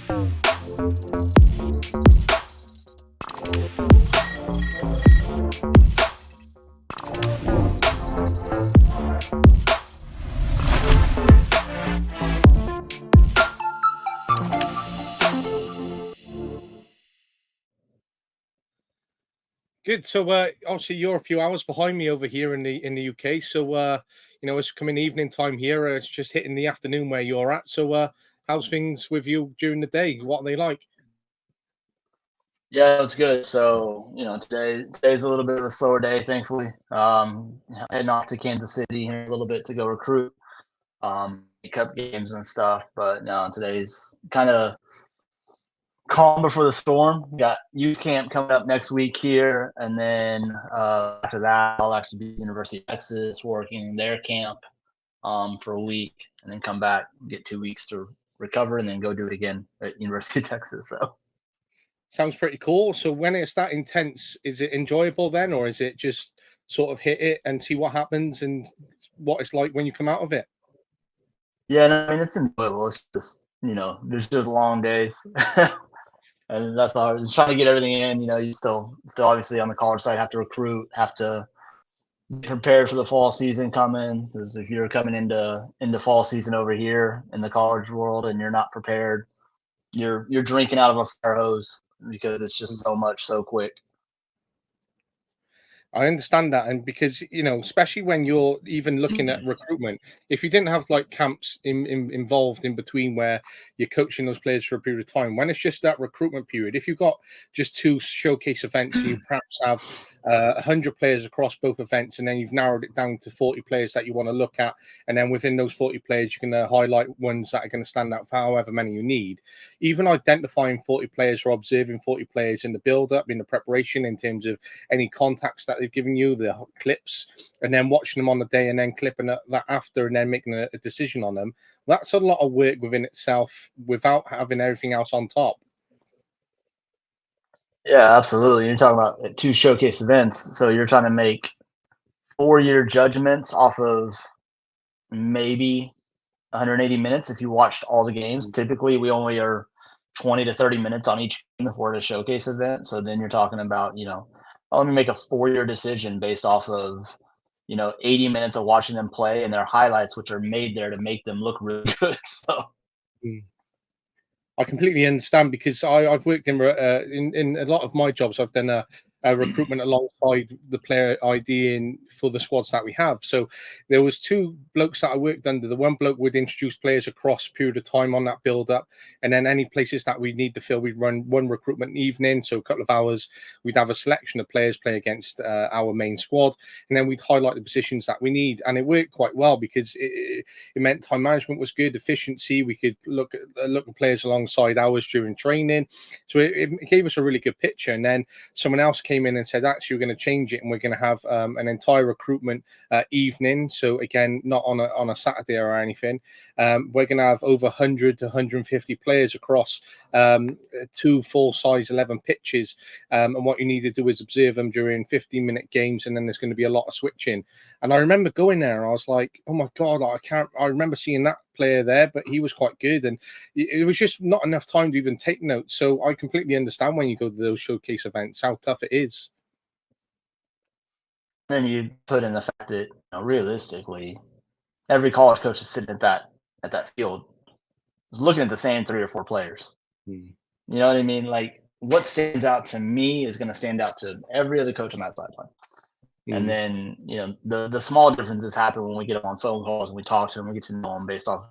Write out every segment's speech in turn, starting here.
Good. So, obviously, you're a few hours behind me over here in the UK. So, it's coming evening time here. It's just hitting the afternoon where you're at. So, how's things with you during the day? What are they like? Yeah, it's good. So, today's a little bit of a slower day, thankfully. Heading off to Kansas City here in a little bit to go recruit, cup games and stuff. But no, today's kind of calm before the storm. We got youth camp coming up next week here, and then after that, I'll actually be at University of Texas working their camp for a week, and then come back, get 2 weeks to recover, and then go do it again at University of Texas. So. Sounds pretty cool. So, when it's that intense, is it enjoyable then, or is it just sort of hit it and see what happens and what it's like when you come out of it? Yeah, no, I mean it's enjoyable. It's just there's just long days, and that's all. Just trying to get everything in. You still obviously on the college side have to recruit, have to be prepared for the fall season coming. Because if you're coming into fall season over here in the college world and you're not prepared, you're drinking out of a fire hose because it's just so much so quick. I understand that, and because especially when you're even looking at recruitment, if you didn't have like camps involved in between where you're coaching those players for a period of time, when it's just that recruitment period, if you've got just two showcase events, you perhaps have 100 players across both events, and then you've narrowed it down to 40 players that you want to look at, and then within those 40 players, you can highlight ones that are going to stand out for however many you need. Even identifying 40 players or observing 40 players in the build-up, in the preparation, in terms of any contacts that they've given you, the clips, and then watching them on the day and then clipping that after and then making a decision on them. That's a lot of work within itself without having everything else on top. Yeah, absolutely. You're talking about two showcase events, so you're trying to make 4-year judgments off of maybe 180 minutes if you watched all the games. Typically, we only are 20 to 30 minutes on each game if we're at a showcase event. So then you're talking about, oh, let me make a 4-year decision based off of, 80 minutes of watching them play and their highlights, which are made there to make them look really good. So. Mm. I completely understand because I've worked in a lot of my jobs. I've done a recruitment alongside the player ID in for the squads that we have. So there was two blokes that I worked under. The one bloke would introduce players across a period of time on that build up, and then any places that we need to fill, we'd run one recruitment evening. So a couple of hours, we'd have a selection of players play against our main squad, and then we'd highlight the positions that we need. And it worked quite well because it meant time management was good, efficiency. We could look at players alongside hours during training, so it gave us a really good picture. And then someone else came in and said, actually, we're going to change it and we're going to have an entire recruitment evening. So again, not on a Saturday or anything. We're going to have over 100 to 150 players across two full-size 11 pitches, and what you need to do is observe them during 15-minute games, and then there's going to be a lot of switching. And I remember going there and I was like, oh my god, I remember seeing that player there, but he was quite good, and it was just not enough time to even take notes. So I completely understand when you go to those showcase events how tough it is. Then you put in the fact that realistically, every college coach is sitting at that field, is looking at the same 3 or 4 players. Mm. You know what I mean? Like what stands out to me is going to stand out to every other coach on that sideline. And Mm. then the small differences happen when we get them on phone calls and we talk to them. We get to know them based off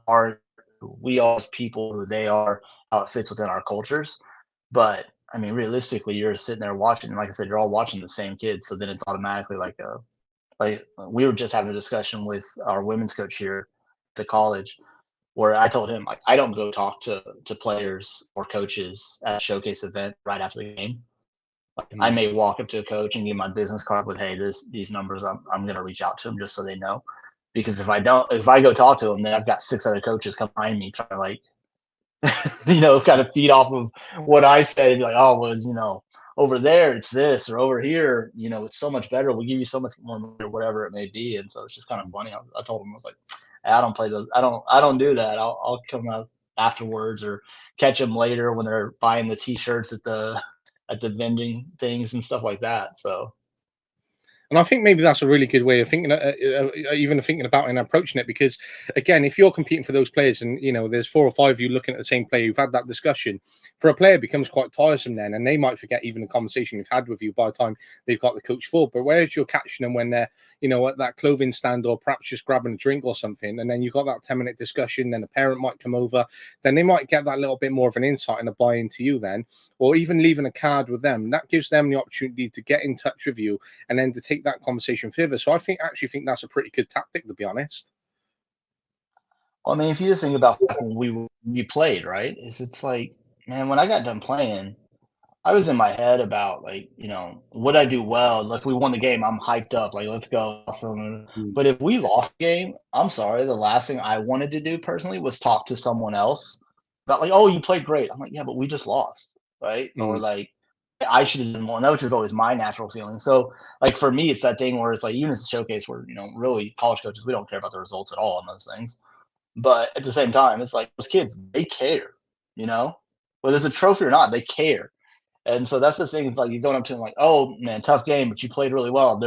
who we are as people, who they are, how it fits within our cultures. But I mean, realistically, you're sitting there watching, and like I said, you're all watching the same kids. So then it's automatically like we were just having a discussion with our women's coach here at the college, where I told him like I don't go talk to players or coaches at a showcase event right after the game. Like I Mm. may walk up to a coach and give my business card with, hey, these numbers, I'm going to reach out to them just so they know. Because if I go talk to them, then I've got 6 other coaches come behind me trying to like, kind of feed off of what I said and be like, oh, well, over there it's this, or over here, it's so much better. We'll give you so much more money or whatever it may be. And so it's just kind of funny. I told him, I was like, I don't play those. I don't do that. I'll come out afterwards, or catch them later when they're buying the T-shirts at the vending things and stuff like that. So And I think maybe that's a really good way of thinking, even thinking about and approaching it. Because again, if you're competing for those players, and there's 4 or 5 of you looking at the same player, you've had that discussion. For a player, it becomes quite tiresome then, and they might forget even the conversation you've had with you by the time they've got the coach full. But whereas you're catching them when they're, at that clothing stand or perhaps just grabbing a drink or something, and then you've got that 10-minute discussion, then a parent might come over, then they might get that little bit more of an insight and a buy into you then, or even leaving a card with them. That gives them the opportunity to get in touch with you and then to take that conversation further. So I actually think that's a pretty good tactic, to be honest. well, I mean, if you just think about when we played, right? It's like, man, when I got done playing, I was in my head about like, would I do well? Like we won the game, I'm hyped up, like let's go. Awesome. Mm. But if we lost the game, I'm sorry, the last thing I wanted to do personally was talk to someone else about like, oh, you played great. I'm like, yeah, but we just lost, right? Or Mm. like I should have done more. And that was just always my natural feeling. So like for me, it's that thing where it's like even as a showcase where, really college coaches, we don't care about the results at all on those things. But at the same time, it's like those kids, they care, whether it's a trophy or not, they care. And so that's the thing. It's like you're going up to them like, "Oh man, tough game, but you played really well."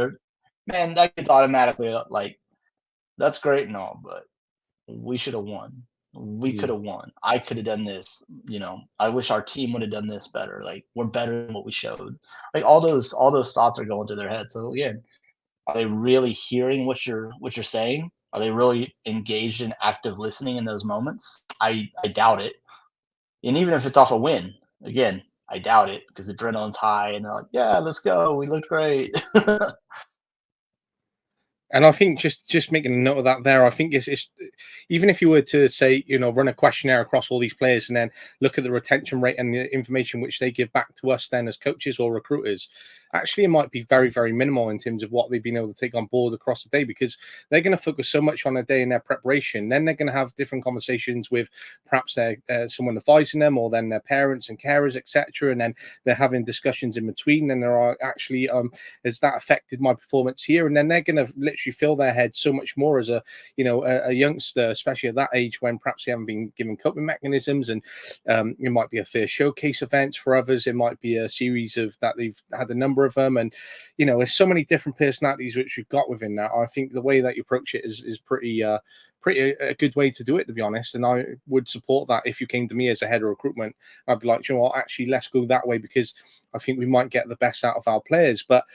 Man, that gets automatically like, "That's great and all, but we should have won. We could Mm. have won. I could have done this. I wish our team would have done this better. Like we're better than what we showed." Like all those thoughts are going through their head. So again, are they really hearing what you're saying? Are they really engaged in active listening in those moments? I doubt it. And even if it's off a win, again, I doubt it because adrenaline's high and they're like, "Yeah, let's go. We looked great." And I think just making a note of that there, I think it's even if you were to say, run a questionnaire across all these players and then look at the retention rate and the information which they give back to us then as coaches or recruiters, actually it might be very, very minimal in terms of what they've been able to take on board across the day, because they're going to focus so much on a day in their preparation. Then they're going to have different conversations with perhaps their someone advising them, or then their parents and carers, etc. And then they're having discussions in between. And there are actually, has that affected my performance here? And then they're going to literally fill their head so much more as a youngster, especially at that age when perhaps they haven't been given coping mechanisms. And it might be a fair showcase event for others. It might be a series of that they've had a number of them. And there's so many different personalities which we've got within that. I think the way that you approach it is pretty a good way to do it, to be honest. And I would support that if you came to me as a head of recruitment. I'd be like, you know what, actually, let's go that way, because I think we might get the best out of our players. But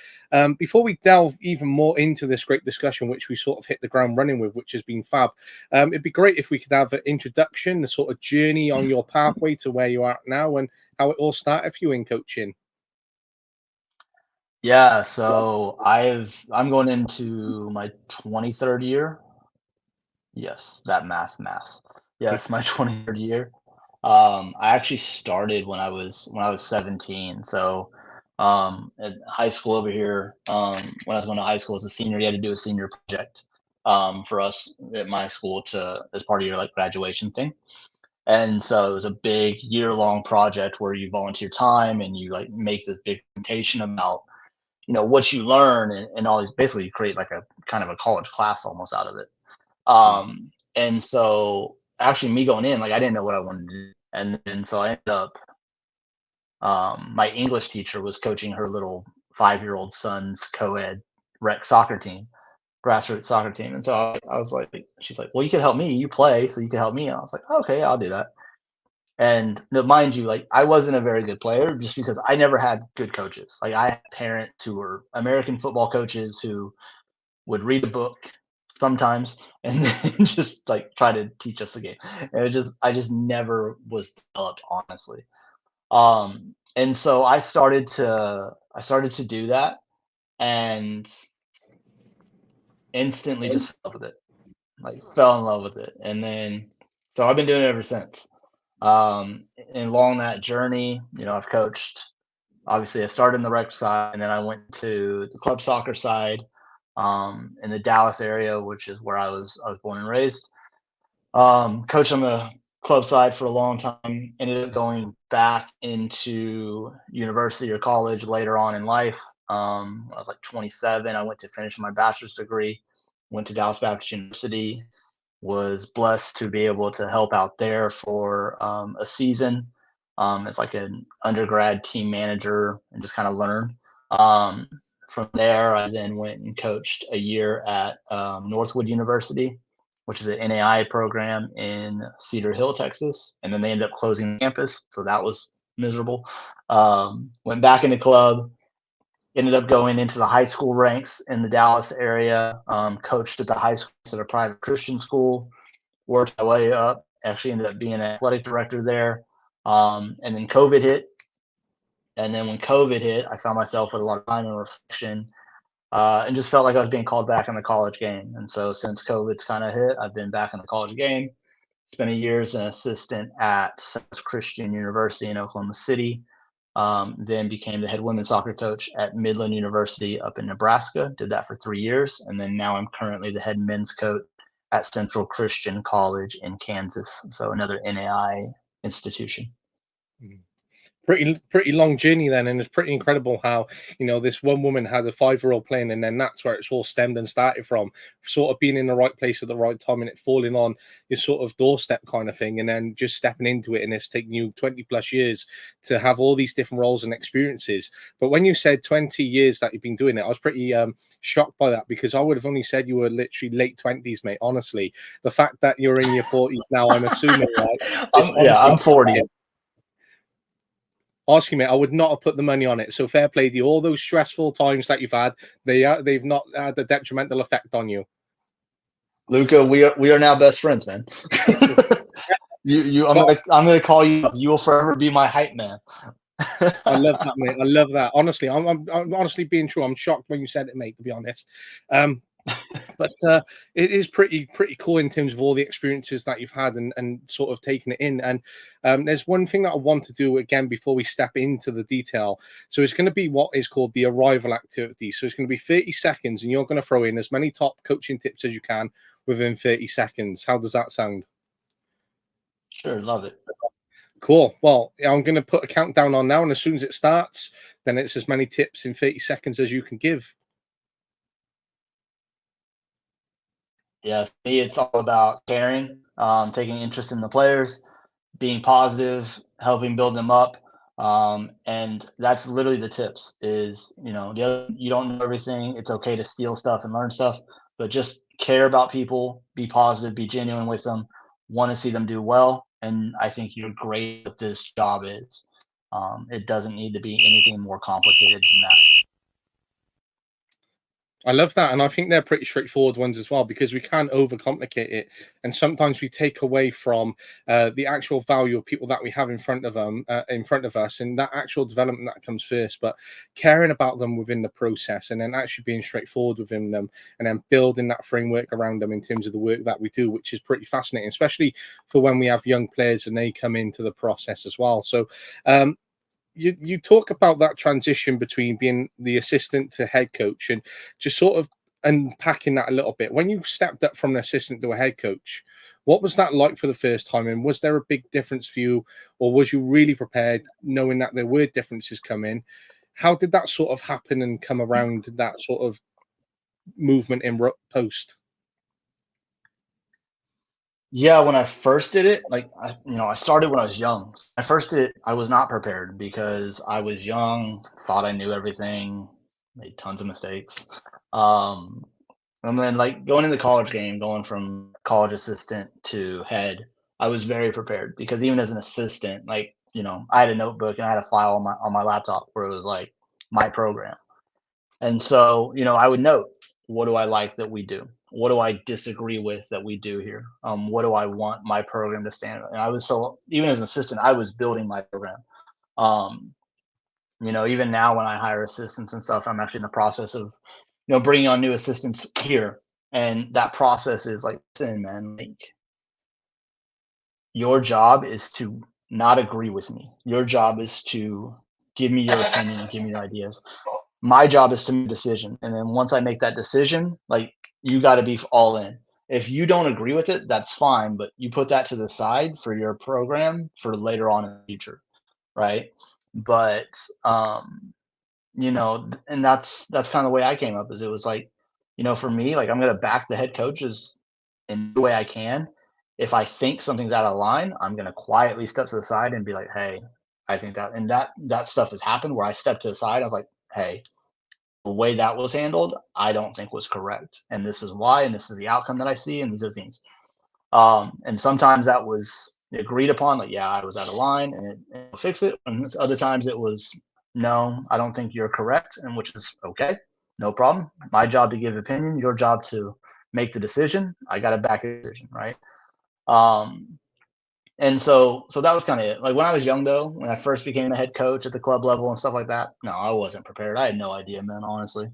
before we delve even more into this great discussion, which we sort of hit the ground running with, which has been fab, it'd be great if we could have an introduction, the sort of journey on your pathway to where you are now, and how it all started for you in coaching. Yeah, so I'm going into my 23rd year. Yes, that math. Yes, my 23rd year. I actually started when I was 17. So, at high school over here, when I was going to high school as a senior, you had to do a senior project, for us at my school to as part of your like graduation thing. And so it was a big year-long project where you volunteer time and you like make this big presentation about what you learn and all these. Basically, you create like a kind of a college class almost out of it. And so actually me going in, like I didn't know what I wanted to do. And then so I ended up my English teacher was coaching her little 5-year-old son's co-ed rec soccer team, grassroots soccer team. And so I was like, she's like, well, you could help me. You play, so you could help me. And I was like, okay, I'll do that. And mind you, like I wasn't a very good player just because I never had good coaches. Like I had parents who were American football coaches who would read a book sometimes and then just like try to teach us the game. And I just never was developed, honestly. And so I started to do that and instantly just fell with it. Like fell in love with it. And then so I've been doing it ever since. And along that journey, I've coached. Obviously, I started in the rec side, and then I went to the club soccer side, in the Dallas area, which is where I was born and raised. Coached on the club side for a long time. Ended up going back into university or college later on in life. When I was like 27, I went to finish my bachelor's degree. Went to Dallas Baptist University. was blessed to be able to help out there for a season as like an undergrad team manager and just kind of learn. Um, from there, I then went and coached a year at Northwood University, which is an NAI program in Cedar Hill, Texas. And then they ended up closing the campus. So that was miserable. Went back into club, ended up going into the high school ranks in the Dallas area, coached at the high school at a private Christian school, worked my way up, actually ended up being an athletic director there. And then COVID hit. And then when COVID hit, I found myself with a lot of time and reflection and just felt like I was being called back in the college game. And so since COVID's kind of hit, I've been back in the college game. Spent a year as an assistant at South Christian University in Oklahoma City. Then became the head women's soccer coach at Midland University up in Nebraska. Did that for 3 years. And then now I'm currently the head men's coach at Central Christian College in Kansas. So another NAI institution. Mm. Pretty long journey then, and it's pretty incredible how, you know, this one woman had a 5-year-old playing, and then that's where it's all stemmed and started from, sort of being in the right place at the right time and it falling on your sort of doorstep kind of thing, and then just stepping into it, and it's taken you 20 plus years to have all these different roles and experiences. But when you said 20 years that you've been doing it, I was pretty shocked by that, because I would have only said you were literally late 20s, mate. Honestly, the fact that you're in your 40s now, I'm assuming, right? I'm 40. Honestly, mate, I would not have put the money on it. So fair play to you. All those stressful times that you've had, they've not had a detrimental effect on you. Luca, we are now best friends, man. I'm gonna call you up. You will forever be my hype man. I love that, mate. I love that. Honestly, I'm honestly being true. I'm shocked when you said it, mate, to be honest. But it is pretty cool in terms of all the experiences that you've had and sort of taking it in. And there's one thing that I want to do again before we step into the detail. So it's going to be what is called the arrival activity. So it's going to be 30 seconds, and you're going to throw in as many top coaching tips as you can within 30 seconds. How does that sound? Sure, love it. Cool. Well, I'm going to put a countdown on now, and as soon as it starts, then it's as many tips in 30 seconds as you can give. Yeah, for me, it's all about caring, taking interest in the players, being positive, helping build them up. And that's literally the tips is, you don't know everything. It's okay to steal stuff and learn stuff, but just care about people, be positive, be genuine with them, want to see them do well. And I think you're great at this job is. It doesn't need to be anything more complicated than that. I love that, and I think they're pretty straightforward ones as well, because we can overcomplicate it, and sometimes we take away from the actual value of people that we have in front of us, and that actual development that comes first. But caring about them within the process, and then actually being straightforward within them, and then building that framework around them in terms of the work that we do, which is pretty fascinating, especially for when we have young players and they come into the process as well. So. You talk about that transition between being the assistant to head coach, and just sort of unpacking that a little bit. When you stepped up from an assistant to a head coach, what was that like for the first time? And was there a big difference for you, or was you really prepared knowing that there were differences coming? How did that sort of happen and come around, that sort of movement in post? Yeah, when I first did it, I started when I was young. I first did it, I was not prepared because I was young, thought I knew everything, made tons of mistakes. Um, and then like going in the college game, going from college assistant to head, I was very prepared because even as an assistant, I had a notebook and I had a file on my laptop where it was like my program. And so, I would note, what do I like that we do? What do I disagree with that we do here? What do I want my program to stand? And even as an assistant, I was building my program. Um, even now when I hire assistants and stuff, I'm actually in the process of, bringing on new assistants here. And that process is like, listen, man, like your job is to not agree with me. Your job is to give me your opinion and give me your ideas. My job is to make a decision. And then once I make that decision, like you got to be all in. If you don't agree with it, that's fine, but you put that to the side for your program for later on in the future, right? But and that's kind of the way I came up is it was like, for me, like I'm gonna back the head coaches in the way I can. If I think something's out of line, I'm gonna quietly step to the side and be like, "Hey, I think that," and that stuff has happened where I stepped to the side. I was like, "Hey, the way that was handled, I don't think was correct, and this is why, and this is the outcome that I see, and these are things." And sometimes that was agreed upon, like, "Yeah, I was out of line, and we'll fix it." And other times it was, "No, I don't think you're correct," and which is okay, no problem. My job to give opinion, your job to make the decision. I got to back a decision, right? Um, and so that was kind of it. Like when I was young, though, when I first became a head coach at the club level and stuff like that, no, I wasn't prepared. I had no idea, man, honestly.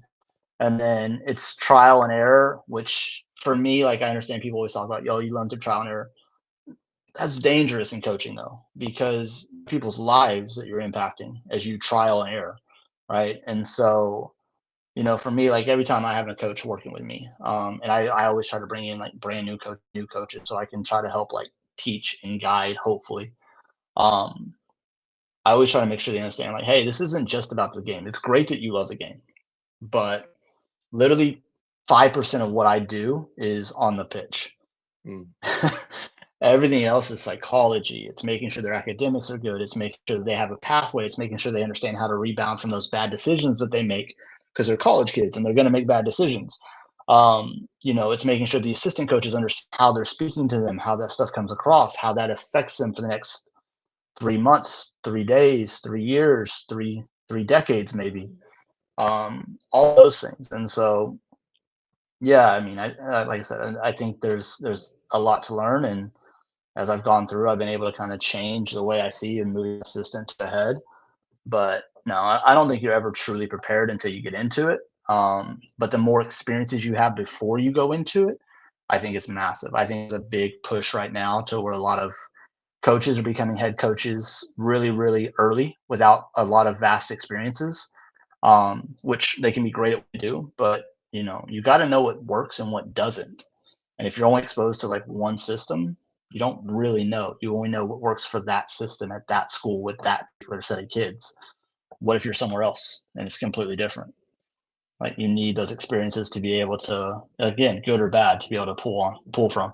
And then it's trial and error, which for me, like I understand people always talk about, yo, you learn through trial and error. That's dangerous in coaching though, because people's lives that you're impacting as you trial and error, right? And so, for me, like every time I have a coach working with me, and I always try to bring in like brand new coaches, so I can try to help like teach and guide, hopefully. Um, I always try to make sure they understand, like, hey, this isn't just about the game. It's great that you love the game, but literally 5% of what I do is on the pitch. Mm. Everything else is psychology. It's making sure their academics are good. It's making sure that they have a pathway. It's making sure they understand how to rebound from those bad decisions that they make because they're college kids and they're going to make bad decisions. It's making sure the assistant coaches understand how they're speaking to them, how that stuff comes across, how that affects them for the next 3 months, 3 days, 3 years, three decades, maybe. All those things. And so, yeah, I mean, like I said, I think there's a lot to learn, and as I've gone through, I've been able to kind of change the way I see and move the assistant to ahead. But no, I don't think you're ever truly prepared until you get into it. But the more experiences you have before you go into it, I think it's massive. I think it's a big push right now to where a lot of coaches are becoming head coaches really, really early without a lot of vast experiences, which they can be great at what they do. But you got to know what works and what doesn't. And if you're only exposed to like one system, you don't really know. You only know what works for that system at that school with that particular set of kids. What if you're somewhere else and it's completely different? Like you need those experiences to be able to, again, good or bad, to be able to pull from.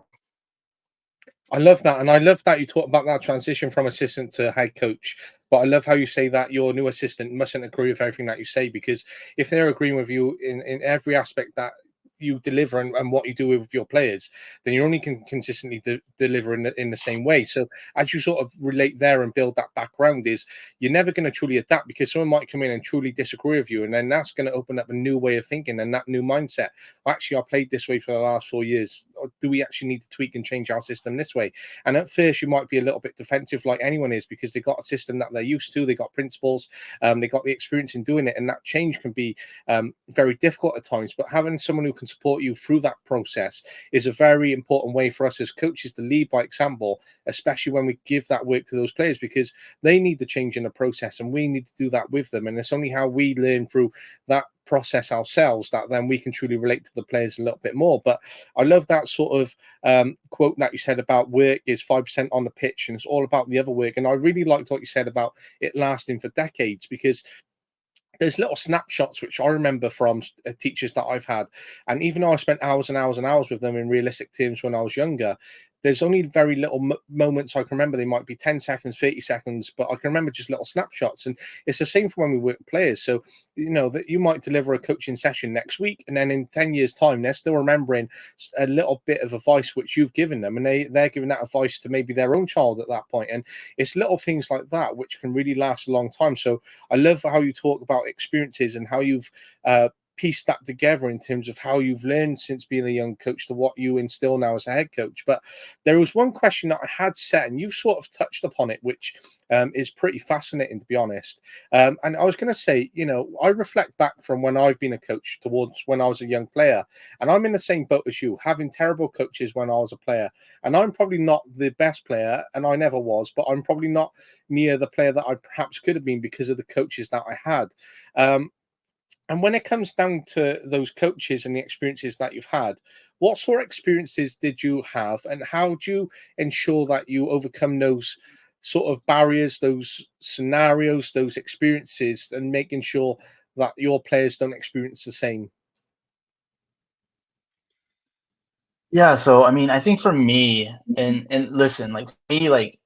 I love that, and I love that you talk about that transition from assistant to head coach. But I love how you say that your new assistant mustn't agree with everything that you say, because if they're agreeing with you in every aspect that you deliver and what you do with your players, then you only can consistently deliver in the same way. So as you sort of relate there and build that background, is you're never going to truly adapt, because someone might come in and truly disagree with you, and then that's going to open up a new way of thinking and that new mindset. Actually, I played this way for the last 4 years. Or do we actually need to tweak and change our system this way? And at first, you might be a little bit defensive, like anyone is, because they got a system that they're used to. They got principles. They got the experience in doing it, and that change can be very difficult at times. But having someone who can support you through that process is a very important way for us as coaches to lead by example, especially when we give that work to those players, because they need the change in the process, and we need to do that with them. And it's only how we learn through that process ourselves that then we can truly relate to the players a little bit more. But I love that sort of quote that you said about work is 5% on the pitch and it's all about the other work. And I really liked what you said about it lasting for decades, because there's little snapshots which I remember from teachers that I've had, and even though I spent hours and hours and hours with them in realistic terms when I was younger, there's only very little moments I can remember. They might be 10 seconds, 30 seconds, but I can remember just little snapshots. And it's the same for when we work with players. So that you might deliver a coaching session next week, and then in 10 years time they're still remembering a little bit of advice which you've given them, and they're giving that advice to maybe their own child at that point. And it's little things like that which can really last a long time. So I love how you talk about experiences and how you've piece that together in terms of how you've learned since being a young coach to what you instill now as a head coach. But there was one question that I had set, and you've sort of touched upon it, which is pretty fascinating, to be honest. And I was going to say, I reflect back from when I've been a coach towards when I was a young player, and I'm in the same boat as you, having terrible coaches when I was a player. And I'm probably not the best player, and I never was, but I'm probably not near the player that I perhaps could have been because of the coaches that I had. And when it comes down to those coaches and the experiences that you've had, what sort of experiences did you have, and how do you ensure that you overcome those sort of barriers, those scenarios, those experiences, and making sure that your players don't experience the same? Yeah, so I mean, I think for me, and listen, like me, like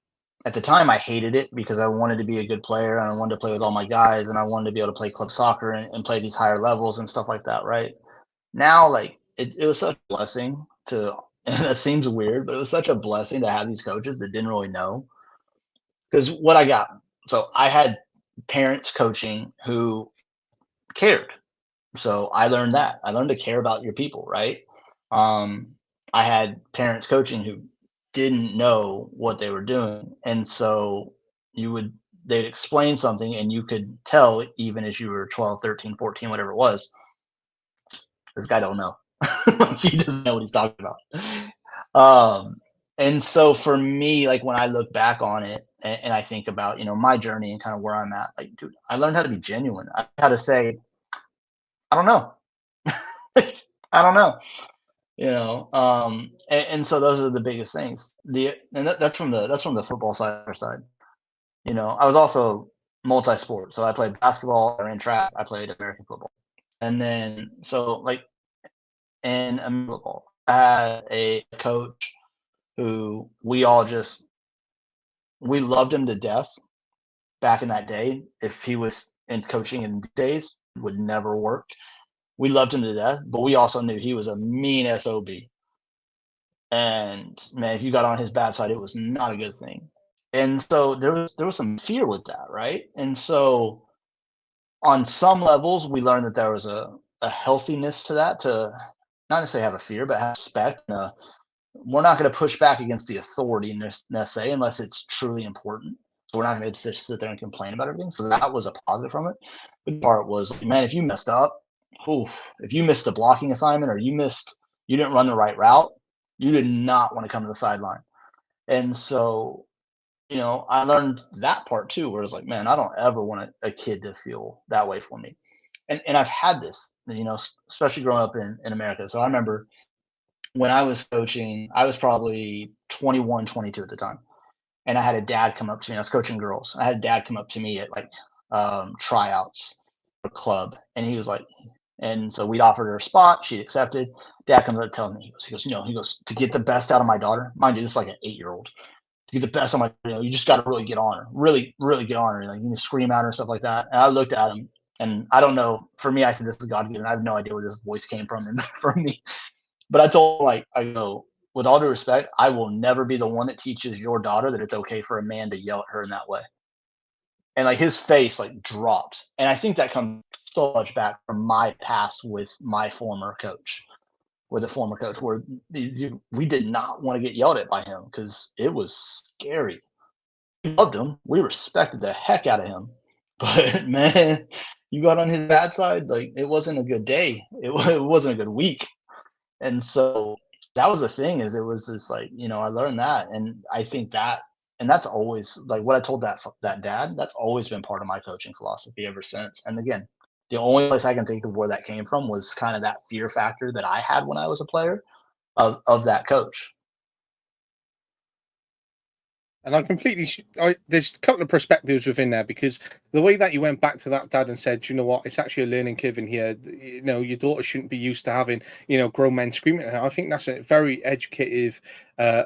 at the time I hated it because I wanted to be a good player and I wanted to play with all my guys and I wanted to be able to play club soccer and play these higher levels and stuff like that, right? Now, like it was such a blessing to and it seems weird, but it was such a blessing to have these coaches that didn't really know. Because what I got, so I had parents coaching who cared. So I learned that. I learned to care about your people, right? Um, I had parents coaching who didn't know what they were doing. And so you would they'd explain something and you could tell even as you were 12, 13, 14, whatever it was, this guy don't know. Like, he doesn't know what he's talking about. Um, and so for me, like when I look back on it and I think about, my journey and kind of where I'm at, like, dude, I learned how to be genuine. I how to say, I don't know. I don't know. And so those are the biggest things. That's from the football side. I was also multi-sport, so I played basketball, I ran track, I played American football, and then so like in American football, I had a coach who we loved him to death back in that day. If he was in coaching in days, would never work. We loved him to death, but we also knew he was a mean sob. And man, if you got on his bad side, it was not a good thing. And so there was some fear with that, right? And so on some levels, we learned that there was a healthiness to that, to not necessarily have a fear, but have respect. We're not going to push back against the authority necessarily unless it's truly important. So we're not going to just sit there and complain about everything. So that was a positive from it. The part was, man, if you messed up, oof, if you missed a blocking assignment or you didn't run the right route, you did not want to come to the sideline. And so, I learned that part too, where it's like, man, I don't ever want a kid to feel that way for me. And I've had this, especially growing up in America. So I remember when I was coaching, I was probably 21, 22 at the time. And I had a dad come up to me. I was coaching girls. I had a dad come up to me at like tryouts for club. And he was like, and so we'd offered her a spot. She accepted. Dad comes up telling me, he goes, to get the best out of my daughter, mind you, this is like an 8-year-old. To get the best on my, you just got to really get on her, really, really get on her. Like, you can scream at her and stuff like that. And I looked at him, and I don't know. For me, I said, this is God given. I have no idea where this voice came from and from me. But I told him, like, I go, with all due respect, I will never be the one that teaches your daughter that it's okay for a man to yell at her in that way. And like his face like dropped. And I think that comes so much back from my past with my former coach, with a former coach, where we did not want to get yelled at by him because it was scary. We loved him. We respected the heck out of him. But man, you got on his bad side, like it wasn't a good day. It wasn't a good week. And so that was the thing, is it was just like, I learned that. And I think that, and that's always like what I told that dad, that's always been part of my coaching philosophy ever since. And again, the only place I can think of where that came from was kind of that fear factor that I had when I was a player of that coach. And I'm completely. There's a couple of perspectives within there, because the way that you went back to that dad and said, you know what, it's actually a learning curve in here. Your daughter shouldn't be used to having, grown men screaming at her. I think that's a very educative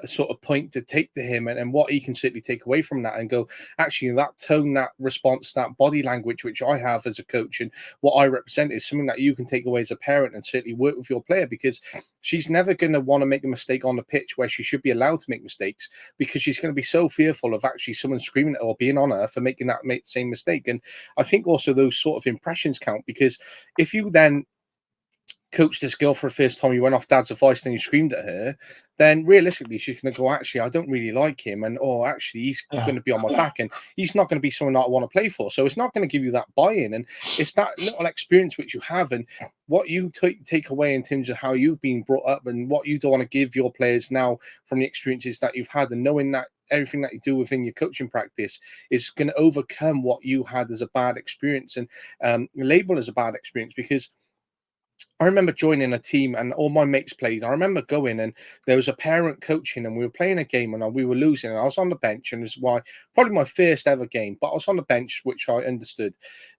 sort of point to take to him, and what he can certainly take away from that and go, actually, that tone, that response, that body language, which I have as a coach and what I represent, is something that you can take away as a parent and certainly work with your player, because she's never going to want to make a mistake on the pitch where she should be allowed to make mistakes, because she's going to be so fearful of actually someone screaming at her or being on her for making that same mistake. And I think also those sort of impressions count, because if you then coached this girl for the first time, you went off dad's advice, then you screamed at her, then realistically she's going to go, actually, I don't really like him, and actually he's Yeah. going to be on my back, and he's not going to be someone that I want to play for. So it's not going to give you that buy-in, and it's that little experience which you have, and what you take away in terms of how you've been brought up, and what you don't want to give your players now from the experiences that you've had, and knowing that everything that you do within your coaching practice is going to overcome what you had as a bad experience, and label as a bad experience. Because I remember joining a team and all my mates played. I remember going and there was a parent coaching and we were playing a game and we were losing and I was on the bench and it was probably my first ever game, but I was on the bench, which I understood.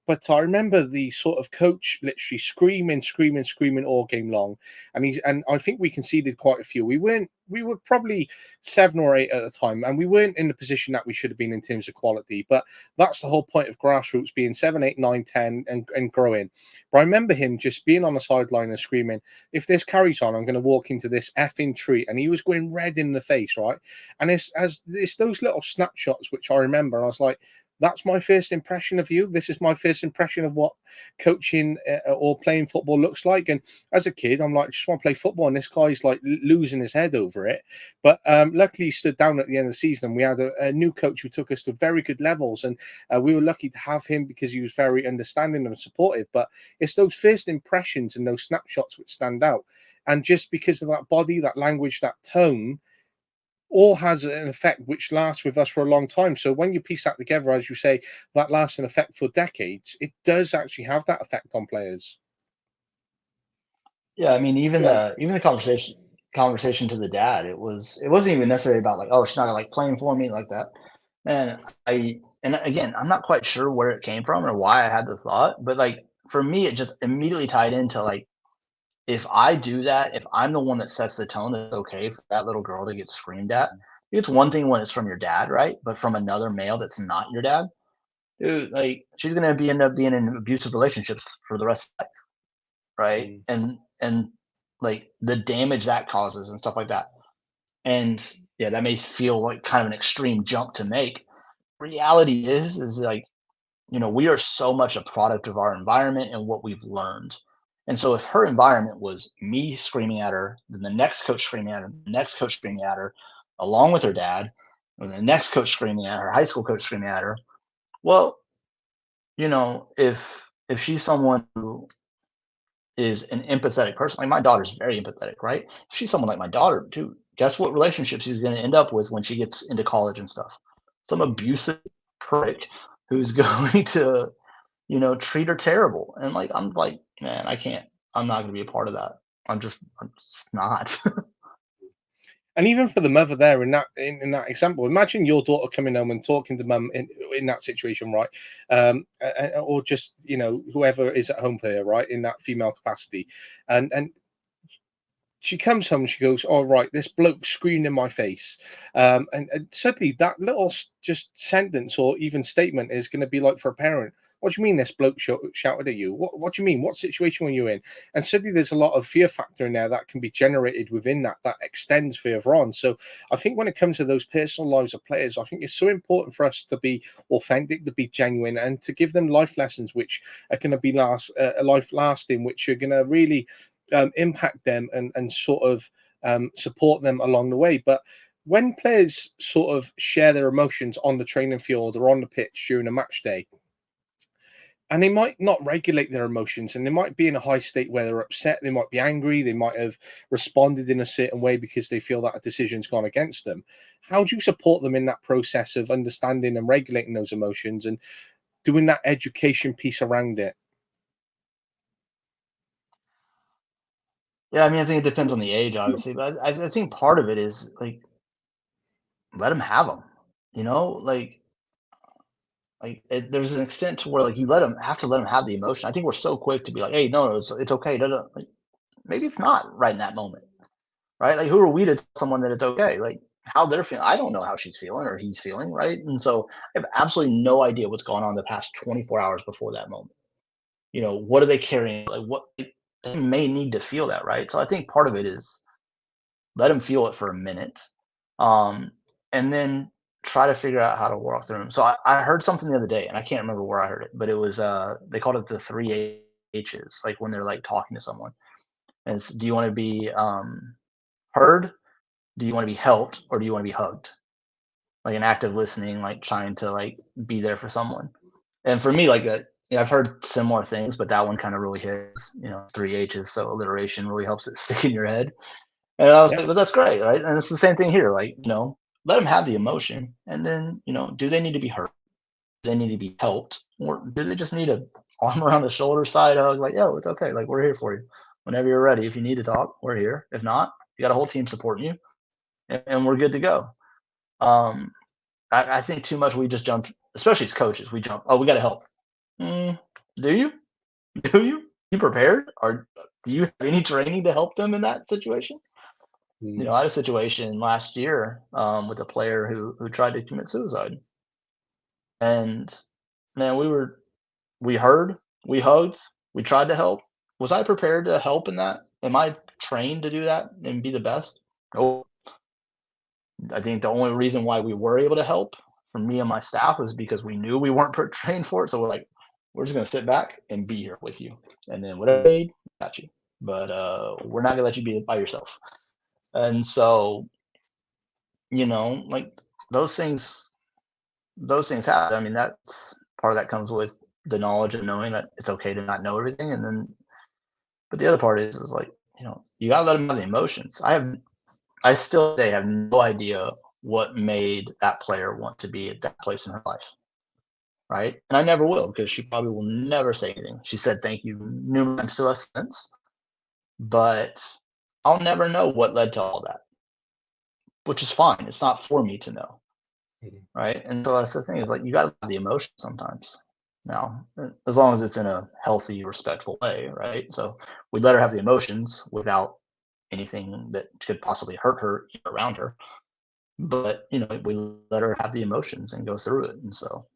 But I remember the sort of coach literally screaming, screaming, screaming all game long. And I think we conceded quite a few. We were probably 7 or 8 at the time, and we weren't in the position that we should have been in terms of quality. But that's the whole point of grassroots, being 7, 8, 9, 10 and growing. But I remember him just being on the sideline and screaming, if this carries on, I'm going to walk into this effing tree. And he was going red in the face, right? And it's those little snapshots which I remember. And I was like, that's my first impression of you. This is my first impression of what coaching or playing football looks like. And as a kid, I'm like, I just want to play football. And this guy's like losing his head over it. But luckily, he stood down at the end of the season. And we had a new coach who took us to very good levels. And we were lucky to have him because he was very understanding and supportive. But it's those first impressions and those snapshots which stand out. And just because of that body, that language, that tone, all has an effect which lasts with us for a long time. So when you piece that together, as you say, that lasts an effect for decades, it does actually have that effect on players. Yeah, I mean, Yeah. even the conversation to the dad, it wasn't even necessarily about like, oh, she's not like playing for me like that. And again, I'm not quite sure where it came from or why I had the thought, but like for me, it just immediately tied into like, if I do that, if I'm the one that sets the tone, it's okay for that little girl to get screamed at. It's one thing when it's from your dad, right? But from another male that's not your dad, dude, like she's gonna end up being in abusive relationships for the rest of life, right? Mm. And like the damage that causes and stuff like that. And yeah, that may feel like kind of an extreme jump to make. Reality is like, we are so much a product of our environment and what we've learned. And so if her environment was me screaming at her, then the next coach screaming at her, the next coach screaming at her, along with her dad, and the next coach screaming at her, high school coach screaming at her, well, if she's someone who is an empathetic person, like my daughter's very empathetic, right? If she's someone like my daughter too, guess what relationship she's going to end up with when she gets into college and stuff? Some abusive prick who's going to treat her terrible. And like, I'm like, man, I can't, I'm not going to be a part of that. I'm just not. And even for the mother there in that example, imagine your daughter coming home and talking to mum in that situation, right? Or just whoever is at home for her, right, in that female capacity, and she comes home and she goes, "All right, this bloke screamed in my face," and suddenly that little just sentence or even statement is going to be like for a parent. What do you mean this bloke shouted at you? What do you mean? What situation were you in? And suddenly there's a lot of fear factor in there that can be generated within that extends further on. So I think when it comes to those personal lives of players, I think it's so important for us to be authentic, to be genuine, and to give them life lessons which are going to be life lasting, which are going to really impact them and sort of support them along the way. But when players sort of share their emotions on the training field or on the pitch during a match day, and they might not regulate their emotions and they might be in a high state where they're upset, they might be angry, they might have responded in a certain way because they feel that a decision's gone against them. How do you support them in that process of understanding and regulating those emotions and doing that education piece around it? Yeah, I mean, I think it depends on the age, obviously, but I think part of it is like let them have them. You know, there's an extent to where like you have to let them have the emotion. I think we're so quick to be like, hey, no, it's okay. No, no. Like, maybe it's not right in that moment, right? Like, who are we to tell someone that it's okay? Like, how they're feeling. I don't know how she's feeling or he's feeling, right? And so I have absolutely no idea what's going on the past 24 hours before that moment. What are they carrying? Like, what they may need to feel that, right? So I think part of it is let them feel it for a minute, um, and then try to figure out how to walk through them. So I heard something the other day, and I can't remember where I heard it, but it was they called it the three H's, like when they're like talking to someone. And it's, do you want to be heard? Do you want to be helped, or do you want to be hugged? Like an active listening, like trying to like be there for someone. And for me, like I've heard similar things, but that one kind of really hits. Three H's. So alliteration really helps it stick in your head. And I was Yeah. like, well, that's great, right? And it's the same thing here. Like, let them have the emotion, and then do they need to be heard? they need to be helped, or do they just need a arm around the shoulder, side hug, like, yo, it's okay, like we're here for you whenever you're ready. If you need to talk, we're here. If not, you got a whole team supporting you, and we're good to go. I think too much we just jump, especially as coaches, we jump. Oh, we got to help. Do you? Do you prepared? Or do you have any training to help them in that situation? I had a situation last year with a player who tried to commit suicide, and man, we heard, we hugged, we tried to help. Was I prepared to help in that? Am I trained to do that and be the best? No. I think the only reason why we were able to help for me and my staff was because we knew we weren't trained for it. So we're like, we're just gonna sit back and be here with you, and then whatever you need, got you. But we're not gonna let you be by yourself. And so, like those things happen. I mean, that's part of that comes with the knowledge of knowing that it's okay to not know everything. And then, but the other part is like, you gotta let them have the emotions. I still today have no idea what made that player want to be at that place in her life. Right. And I never will, because she probably will never say anything. She said thank you numerous times to us since, but I'll never know what led to all that, which is fine. It's not for me to know. Right. And so that's the thing, is like, you got to have the emotion sometimes. Now, as long as it's in a healthy, respectful way. Right. So we let her have the emotions without anything that could possibly hurt her around her. But, we let her have the emotions and go through it. And so.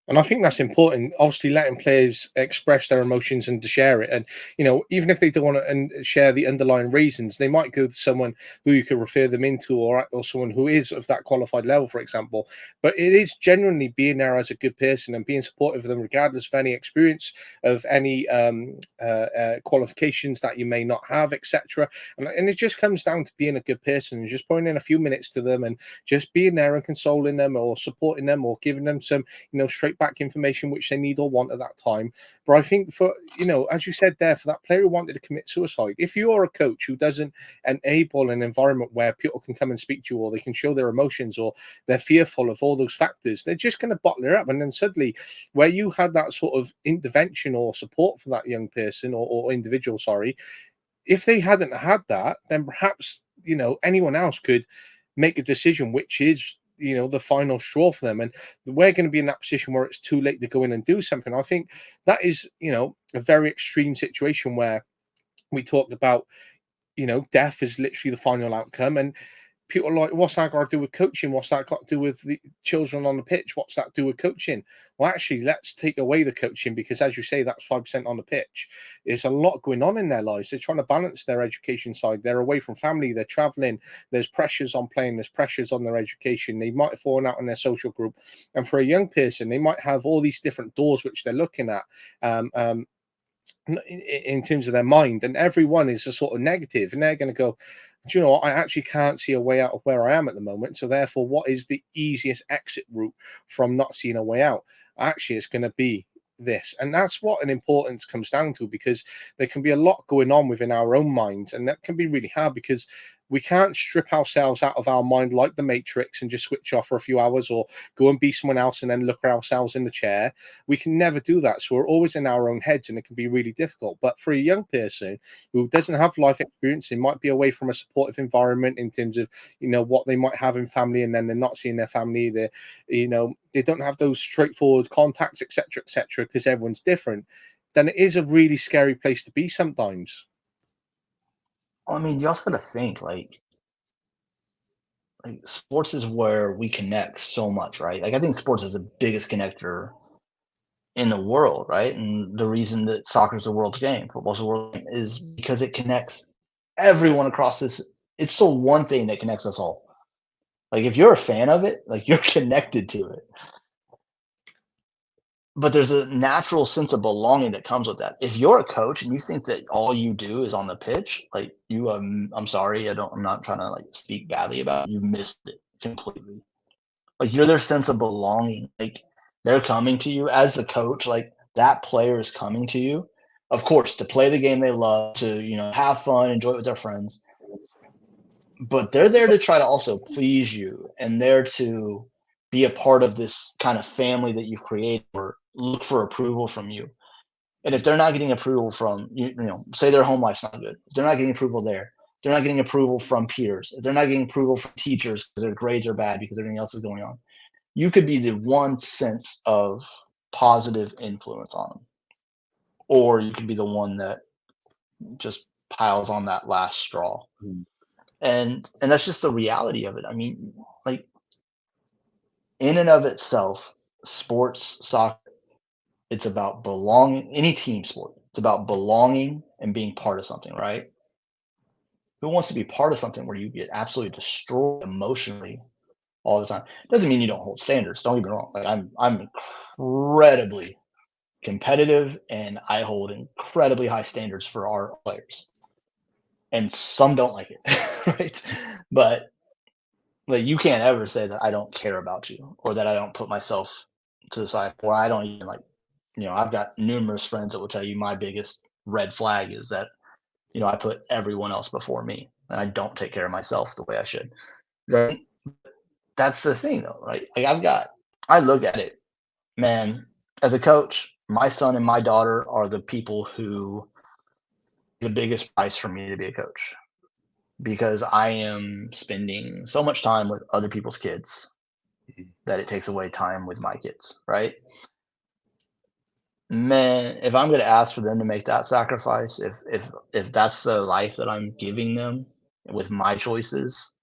And I think that's important. Obviously, letting players express their emotions and to share it. And, even if they don't want to share the underlying reasons, they might go to someone who you can refer them into, or someone who is of that qualified level, for example. But it is genuinely being there as a good person and being supportive of them, regardless of any experience, of any qualifications that you may not have, etc. And it just comes down to being a good person and just putting in a few minutes to them and just being there and consoling them or supporting them or giving them some, straight back information which they need or want at that time. But I think for, as you said there, for that player who wanted to commit suicide, if you are a coach who doesn't enable an environment where people can come and speak to you, or they can show their emotions, or they're fearful of all those factors, they're just going to bottle it up. And then suddenly, where you had that sort of intervention or support for that young person or individual, sorry, if they hadn't had that, then perhaps, anyone else could make a decision which is, the final straw for them. And we're going to be in that position where it's too late to go in and do something. I think that is, a very extreme situation where we talk about, death is literally the final outcome. And people are like, what's that got to do with coaching? What's that got to do with the children on the pitch? What's that do with coaching? Well, actually, let's take away the coaching, because, as you say, that's 5% on the pitch. There's a lot going on in their lives. They're trying to balance their education side. They're away from family. They're traveling. There's pressures on playing. There's pressures on their education. They might have fallen out in their social group. And for a young person, they might have all these different doors which they're looking at. In terms of their mind, and everyone is a sort of negative, and they're going to go, do you know what? I actually can't see a way out of where I am at the moment. So therefore, what is the easiest exit route from not seeing a way out? Actually, it's going to be this. And that's what an importance comes down to, because there can be a lot going on within our own minds, and that can be really hard, because we can't strip ourselves out of our mind like the Matrix and just switch off for a few hours, or go and be someone else and then look at ourselves in the chair. We can never do that. So we're always in our own heads, and it can be really difficult. But for a young person who doesn't have life experience, they might be away from a supportive environment in terms of, what they might have in family, and then they're not seeing their family. They don't have those straightforward contacts, etc., because everyone's different. Then it is a really scary place to be sometimes. I mean, you also got to think like sports is where we connect so much, right? Like, I think sports is the biggest connector in the world, right? And the reason that soccer is the world's game, football's the world game, is because it connects everyone across this. It's still one thing that connects us all. Like, if you're a fan of it, like, you're connected to it. But there's a natural sense of belonging that comes with that. If you're a coach and you think that all you do is on the pitch, like, I'm sorry, I'm not trying to like speak badly about it, you missed it completely. Like, you're their sense of belonging. Like, they're coming to you as a coach. Like, that player is coming to you, of course, to play the game they love, to have fun, enjoy it with their friends. But they're there to try to also please you, and there to be a part of this kind of family that you've created, or look for approval from you. And if they're not getting approval from you, say their home life's not good, if they're not getting approval there, they're not getting approval from peers, if they're not getting approval from teachers because their grades are bad because everything else is going on, you could be the one sense of positive influence on them, or you could be the one that just piles on that last straw. Mm. And that's just the reality of it. I mean, like, in and of itself, sports, soccer, it's about belonging. Any team sport, it's about belonging and being part of something, right? Who wants to be part of something where you get absolutely destroyed emotionally all the time? Doesn't mean you don't hold standards. Don't get me wrong. Like, I'm incredibly competitive, and I hold incredibly high standards for our players. And some don't like it, right? But like, you can't ever say that I don't care about you, or that I don't put myself to the side, or I don't even like, I've got numerous friends that will tell you my biggest red flag is that, I put everyone else before me, and I don't take care of myself the way I should. Right? That's the thing though, right? Like, I look at it, man, as a coach, my son and my daughter are the people who the biggest price for me to be a coach, because I am spending so much time with other people's kids Mhm. that it takes away time with my kids, right? Man, if I'm going to ask for them to make that sacrifice, if that's the life that I'm giving them with my choices,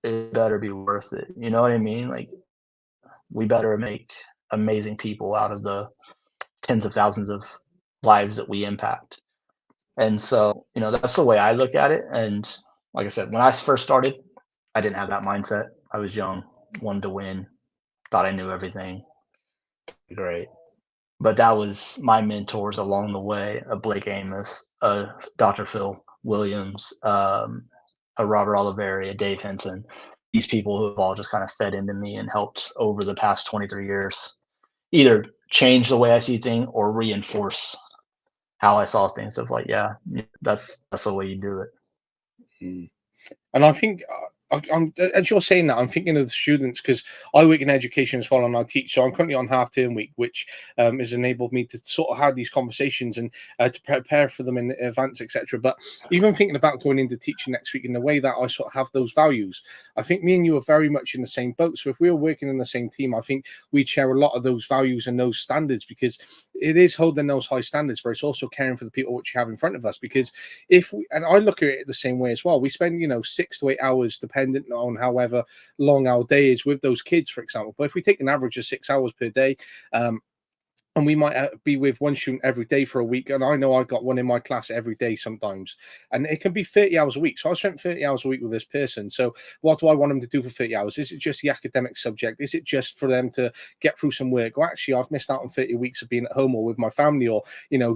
it better be worth it. You know what I mean? Like, we better make amazing people out of the tens of thousands of lives that we impact. And so, that's the way I look at it. And like I said, when I first started, I didn't have that mindset. I was young, wanted to win, thought I knew everything. Great. But that was my mentors along the way: a Blake Amos, a Dr. Phil Williams, a Robert Oliveri, a Dave Henson. These people who have all just kind of fed into me and helped over the past 23 years either change the way I see things or reinforce how I saw things. Of like, yeah, that's the way you do it. Mm. And I think I'm as you're saying that, I'm thinking of the students because I work in education as well, and I teach. So I'm currently on half term week, which has enabled me to sort of have these conversations and to prepare for them in advance, etc. But even thinking about going into teaching next week in the way that I sort of have those values, I think me and you are very much in the same boat. So if we were working in the same team, I think we'd share a lot of those values and those standards, because it is holding those high standards, but it's also caring for the people which you have in front of us. Because if we, and I look at it the same way as well, we spend 6 to 8 hours, dependent on however long our day is, with those kids, for example. But if we take an average of 6 hours per day, and we might be with one student every day for a week, and I know I got one in my class every day sometimes, and it can be 30 hours a week. So I spent 30 hours a week with this person. So what do I want them to do for 30 hours? Is it just the academic subject? Is it just for them to get through some work? Or actually, I've missed out on 30 weeks of being at home or with my family, or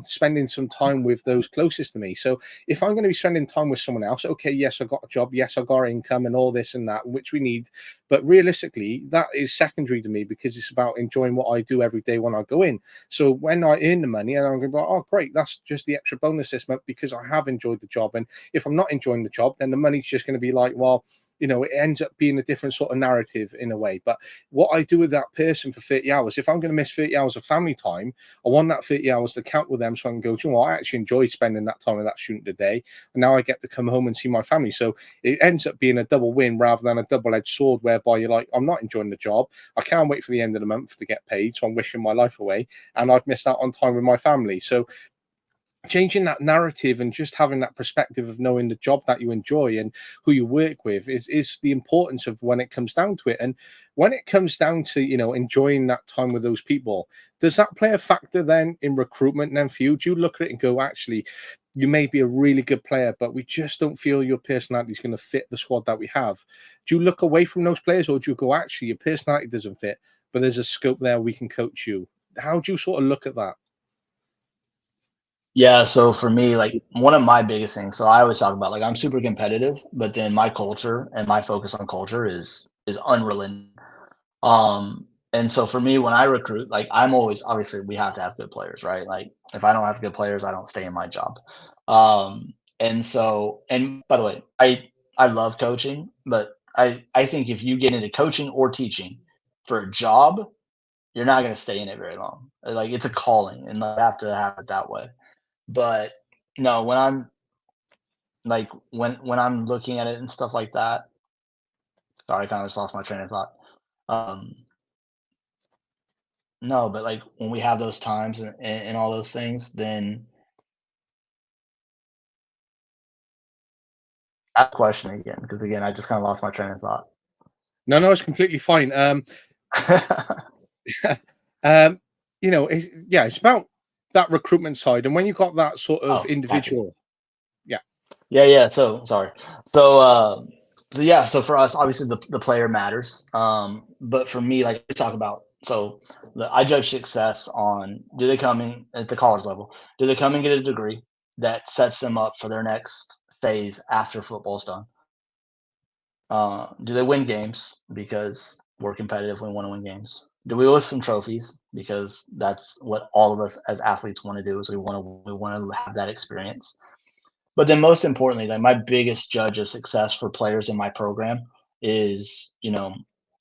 spending some time with those closest to me. So if I'm going to be spending time with someone else, okay, yes, I got a job, yes, I got income and all this and that, which we need, but realistically, that is secondary to me, because it's about enjoying what I do every day when I go in. So when I earn the money, and I'm going to be like, oh, great, that's just the extra bonus this month because I have enjoyed the job. And if I'm not enjoying the job, then the money's just going to be like, well, it ends up being a different sort of narrative in a way. But what I do with that person for 30 hours, if I'm going to miss 30 hours of family time, I want that 30 hours to count with them, so I can go, you know what, I actually enjoy spending that time with that student today. And now I get to come home and see my family. So it ends up being a double win rather than a double-edged sword, whereby you're like, I'm not enjoying the job. I can't wait for the end of the month to get paid, so I'm wishing my life away, and I've missed out on time with my family. So changing that narrative and just having that perspective of knowing the job that you enjoy and who you work with is the importance of when it comes down to it. And when it comes down to enjoying that time with those people, does that play a factor then in recruitment then for you? Do you look at it and go, actually, you may be a really good player, but we just don't feel your personality is going to fit the squad that we have? Do you look away from those players, or do you go, actually, your personality doesn't fit, but there's a scope there, we can coach you? How do you sort of look at that? Yeah, so for me, like, one of my biggest things, so I always talk about, like, I'm super competitive, but then my culture and my focus on culture is unrelenting. And so for me, when I recruit, like, I'm always, obviously we have to have good players, right? Like, if I don't have good players, I don't stay in my job. And so, and by the way, I love coaching, but I think if you get into coaching or teaching, for a job, you're not going to stay in it very long. Like it's a calling, and I have to have it that way. But no, when I'm like when I'm looking at it and stuff like that. Sorry, I kind of just lost my train of thought. Um, no, but like when we have those times and all those things, then ask the question again, because again, I just kind of lost my train of thought. No, it's completely fine. It's about that recruitment side, and when you got that sort of Oh, gotcha. individual, yeah. Yeah. So sorry. So yeah. So for us, obviously the player matters. But for me, like we talk about, so I judge success on, do they come in at the college level? Do they come and get a degree that sets them up for their next phase after football's done? Do they win games because we're competitive? We want to win games. Do we lift some trophies because that's what all of us as athletes want to do? Is we want to have that experience. But then most importantly, like my biggest judge of success for players in my program is,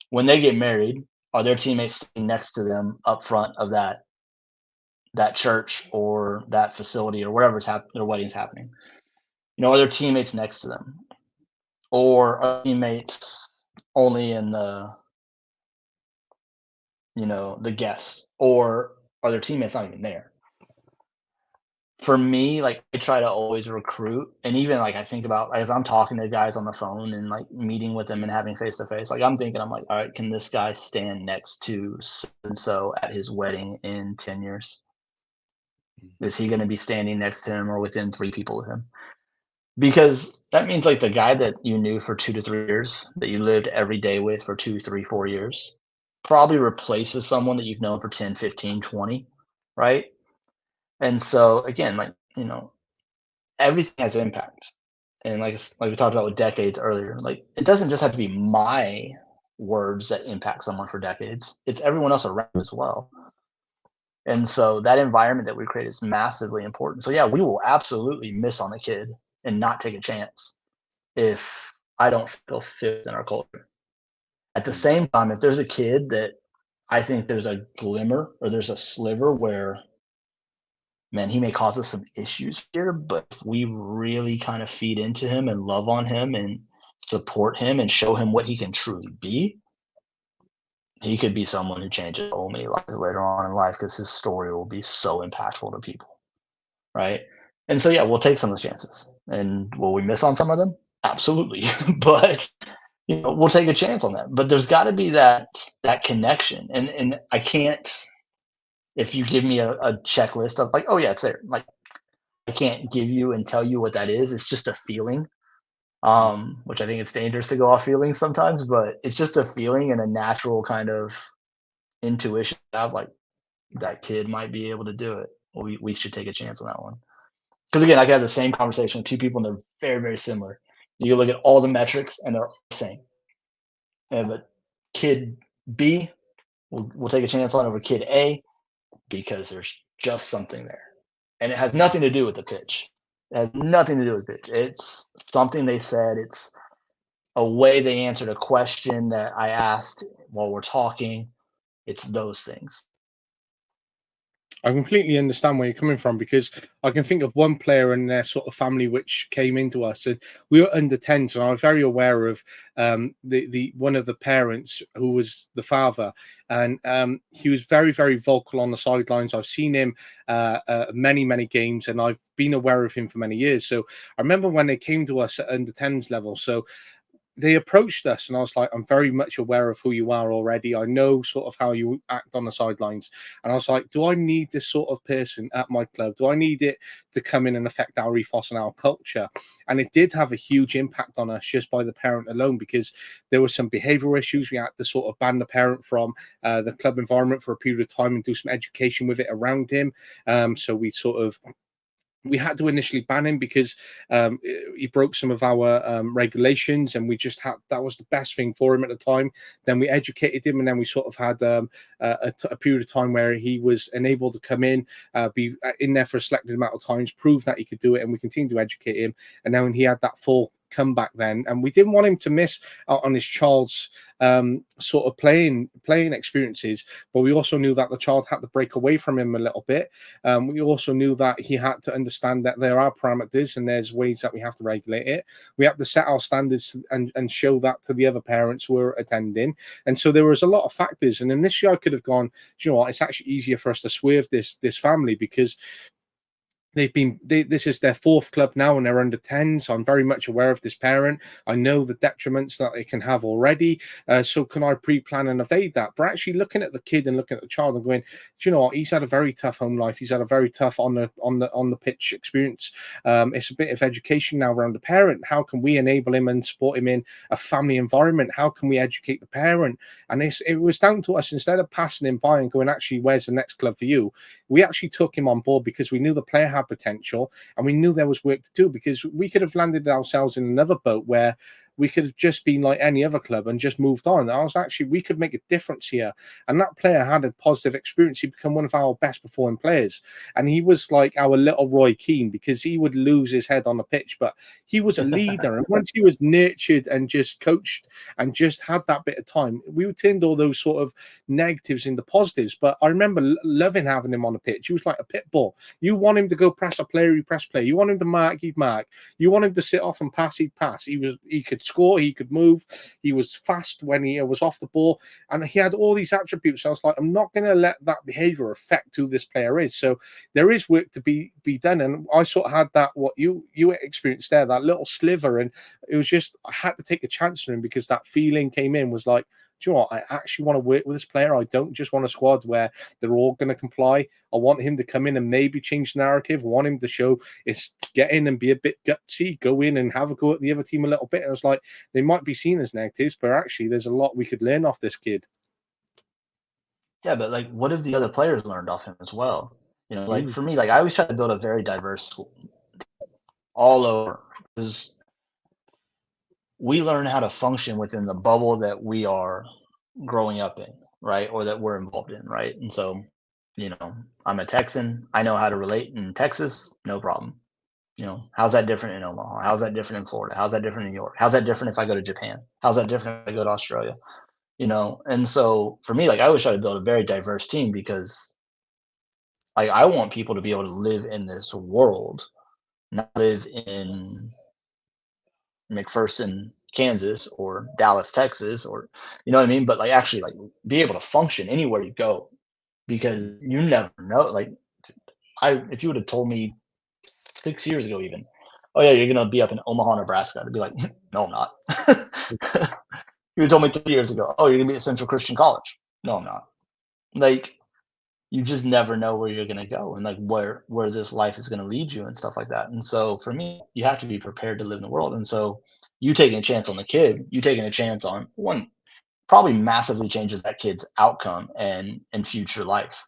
when they get married, are their teammates sitting next to them up front of that church or that facility or wherever their wedding's happening? Are their teammates next to them, or are teammates only in the guests, or are their teammates not even there? For me, like I try to always recruit, and even like I think about, as I'm talking to guys on the phone and like meeting with them and having face to face, like I'm thinking, I'm like, all right, can this guy stand next to so and so at his wedding in 10 years? Is he going to be standing next to him or within 3 people of him? Because that means like the guy that you knew for 2 to 3 years, that you lived every day with for 2, 3, 4 years, probably replaces someone that you've known for 10, 15, 20, right? And so again, like, everything has impact. And like we talked about with decades earlier, like it doesn't just have to be my words that impact someone for decades. It's everyone else around as well. And so that environment that we create is massively important. So yeah, we will absolutely miss on a kid and not take a chance if I don't feel fit in our culture. At the same time, if there's a kid that I think there's a glimmer or there's a sliver where, man, he may cause us some issues here, but if we really kind of feed into him and love on him and support him and show him what he can truly be, he could be someone who changes so many lives later on in life, because his story will be so impactful to people, right? And so, yeah, we'll take some of those chances. And will we miss on some of them? Absolutely. But we'll take a chance on that. But there's got to be that connection, and I can't. If you give me a checklist of like, oh yeah, it's there. Like I can't give you and tell you what that is. It's just a feeling, which I think it's dangerous to go off feelings sometimes, but it's just a feeling and a natural kind of intuition of like that kid might be able to do it. We should take a chance on that one. Because again, I could have the same conversation with 2 people and they're very, very similar. You look at all the metrics and they're all the same. But kid B, we'll take a chance on over kid A because there's just something there. And it has nothing to do with the pitch. It has nothing to do with pitch. It's something they said. It's a way they answered a question that I asked while we're talking. It's those things. I completely understand where you're coming from, because I can think of one player and their sort of family which came into us, and we were under 10s, and I was very aware of the one of the parents who was the father, and he was very, very vocal on the sidelines. I've seen him many games, and I've been aware of him for many years. So I remember when they came to us at under 10s level. So they approached us, and I was like, I'm very much aware of who you are already. I know sort of how you act on the sidelines. And I was like, do I need this sort of person at my club? Do I need it to come in and affect our ethos and our culture? And it did have a huge impact on us just by the parent alone, because there were some behavioral issues. We had to sort of ban the parent from the club environment for a period of time and do some education with it around him. So we had to initially ban him because he broke some of our regulations, and we just had, that was the best thing for him at the time. Then we educated him, and then we sort of had a period of time where he was enabled to come in, be in there for a selected amount of times, prove that he could do it, and we continued to educate him. And now he had that full come back then, and we didn't want him to miss out on his child's sort of playing experiences, but we also knew that the child had to break away from him a little bit. We also knew that he had to understand that there are parameters and there's ways that we have to regulate it. We have to set our standards and show that to the other parents who are attending. And so there was a lot of factors. And initially I could have gone, do you know what, it's actually easier for us to swerve this family because this is their fourth club now and they're under 10, so I'm very much aware of this parent. I know the detriments that they can have already, so can I pre-plan and evade that? But actually looking at the kid and looking at the child and going, do you know what, he's had a very tough home life, he's had a very tough on the pitch experience. It's a bit of education now around the parent. How can we enable him and support him in a family environment? How can we educate the parent? And it was down to us, instead of passing him by and going, actually, where's the next club for you, we actually took him on board because we knew the player had potential and we knew there was work to do, because we could have landed ourselves in another boat where we could have just been like any other club and just moved on. We could make a difference here. And that player had a positive experience. He became one of our best performing players. And he was like our little Roy Keane, because he would lose his head on the pitch, but he was a leader. And once he was nurtured and just coached and just had that bit of time, we turned all those sort of negatives into positives. But I remember loving having him on the pitch. He was like a pit bull. You want him to go press a player, he press play. You want him to mark, he'd mark. You want him to sit off and pass, he'd pass. He could score, he could move, he was fast when he was off the ball, and he had all these attributes. I was like, I'm not going to let that behavior affect who this player is. So there is work to be done, and I sort of had that, what you experienced there, that little sliver, and it was just, I had to take a chance on him because that feeling came in, was like, do you know what, I actually want to work with this player. I don't just want a squad where they're all going to comply. I want him to come in and maybe change the narrative. I want him to show it's get in and be a bit gutsy, go in and have a go at the other team a little bit. And I was like, they might be seen as negatives, but actually there's a lot we could learn off this kid. Yeah, but like, what have the other players learned off him as well? You know, like for me, like I always try to build a very diverse school all over, because we learn how to function within the bubble that we are growing up in, right? Or that we're involved in, right? And so, you know, I'm a Texan. I know how to relate in Texas, no problem. You know, how's that different in Omaha? How's that different in Florida? How's that different in New York? How's that different if I go to Japan? How's that different if I go to Australia? You know, and so for me, like I always try to build a very diverse team, because like I want people to be able to live in this world, not live in McPherson, Kansas, or Dallas, Texas, or you know what I mean? But like actually like be able to function anywhere you go, because you never know. Like if you would have told me 6 years ago even, oh yeah, you're gonna be up in Omaha, Nebraska, I'd be like, no, I'm not. You told me 3 years ago, oh, you're gonna be at Central Christian College. No, I'm not. Like you just never know where you're gonna go and like where this life is gonna lead you and stuff like that. And so for me, you have to be prepared to live in the world. And so you taking a chance on the kid, you taking a chance on one probably massively changes that kid's outcome and future life,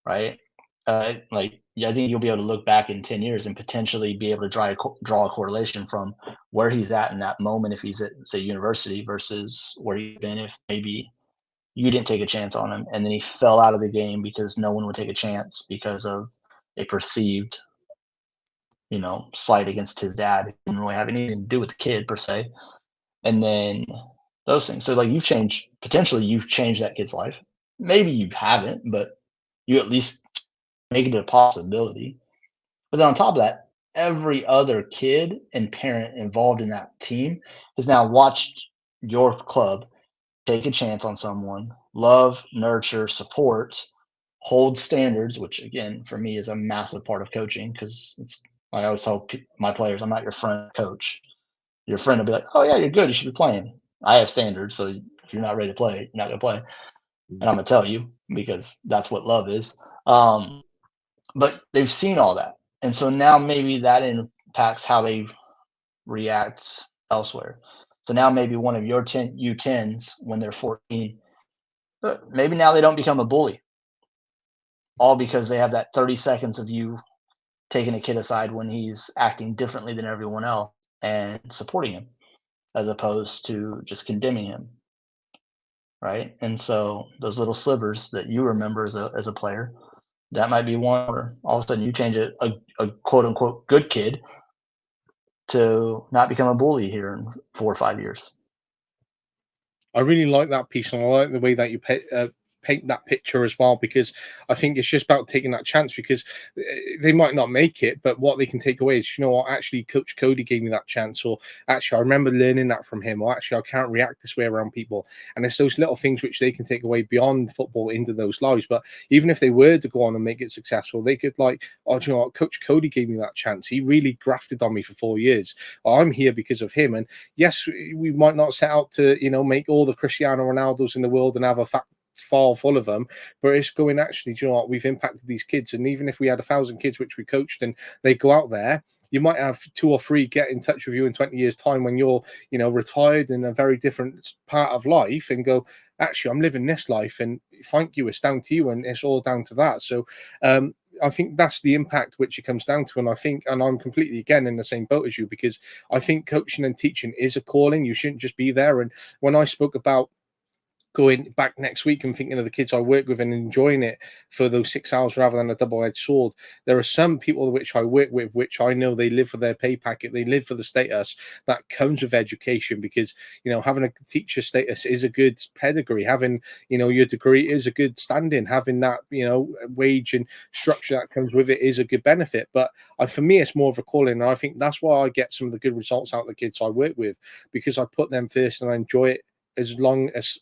right? Like yeah, I think you'll be able to look back in 10 years and potentially be able to draw a correlation from where he's at in that moment if he's at say university versus where he's been if maybe you didn't take a chance on him and then he fell out of the game because no one would take a chance because of a perceived, you know, slight against his dad. It didn't really have anything to do with the kid per se. And then those things. So like you've changed that kid's life. Maybe you haven't, but you at least make it a possibility. But then on top of that, every other kid and parent involved in that team has now watched your club take a chance on someone, love, nurture, support, hold standards, which again for me is a massive part of coaching, because it's I always tell my players, I'm not your friend coach. Your friend will be like, oh yeah, you're good, you should be playing. I have standards, so if you're not ready to play, you're not gonna play, and I'm gonna tell you because that's what love is. But they've seen all that, and so now maybe that impacts how they react elsewhere. So now maybe one of your U10s when they're 14, maybe now they don't become a bully, all because they have that 30 seconds of you taking a kid aside when he's acting differently than everyone else and supporting him as opposed to just condemning him, right? And so those little slivers that you remember as a player, that might be one where all of a sudden you change a quote unquote good kid to not become a bully here in 4 or 5 years. I really like that piece, and I like the way that you paint that picture as well, because I think it's just about taking that chance, because they might not make it, but what they can take away is, you know what, actually, Coach Cody gave me that chance, or actually, I remember learning that from him, or actually, I can't react this way around people. And it's those little things which they can take away beyond football into those lives. But even if they were to go on and make it successful, they could like, oh, do you know what, Coach Cody gave me that chance. He really grafted on me for 4 years. I'm here because of him. And yes, we might not set out to, you know, make all the Cristiano Ronaldos in the world and have a file full of them, but it's going, actually, do you know what, we've impacted these kids. And even if we had 1,000 kids which we coached and they go out there, you might have 2 or 3 get in touch with you in 20 years time when you're, you know, retired in a very different part of life, and go, actually, I'm living this life, and thank you, it's down to you, and it's all down to that. So I think that's the impact which it comes down to. And I think, and I'm completely again in the same boat as you, because I think coaching and teaching is a calling. You shouldn't just be there. And when I spoke about going back next week and thinking of the kids I work with and enjoying it for those 6 hours rather than a double-edged sword, there are some people which I work with which I know they live for their pay packet, they live for the status that comes with education, because, you know, having a teacher status is a good pedigree, having, you know, your degree is a good standing, having that, you know, wage and structure that comes with it is a good benefit. But for me, it's more of a calling, and I think that's why I get some of the good results out of the kids I work with, because I put them first and I enjoy it as long as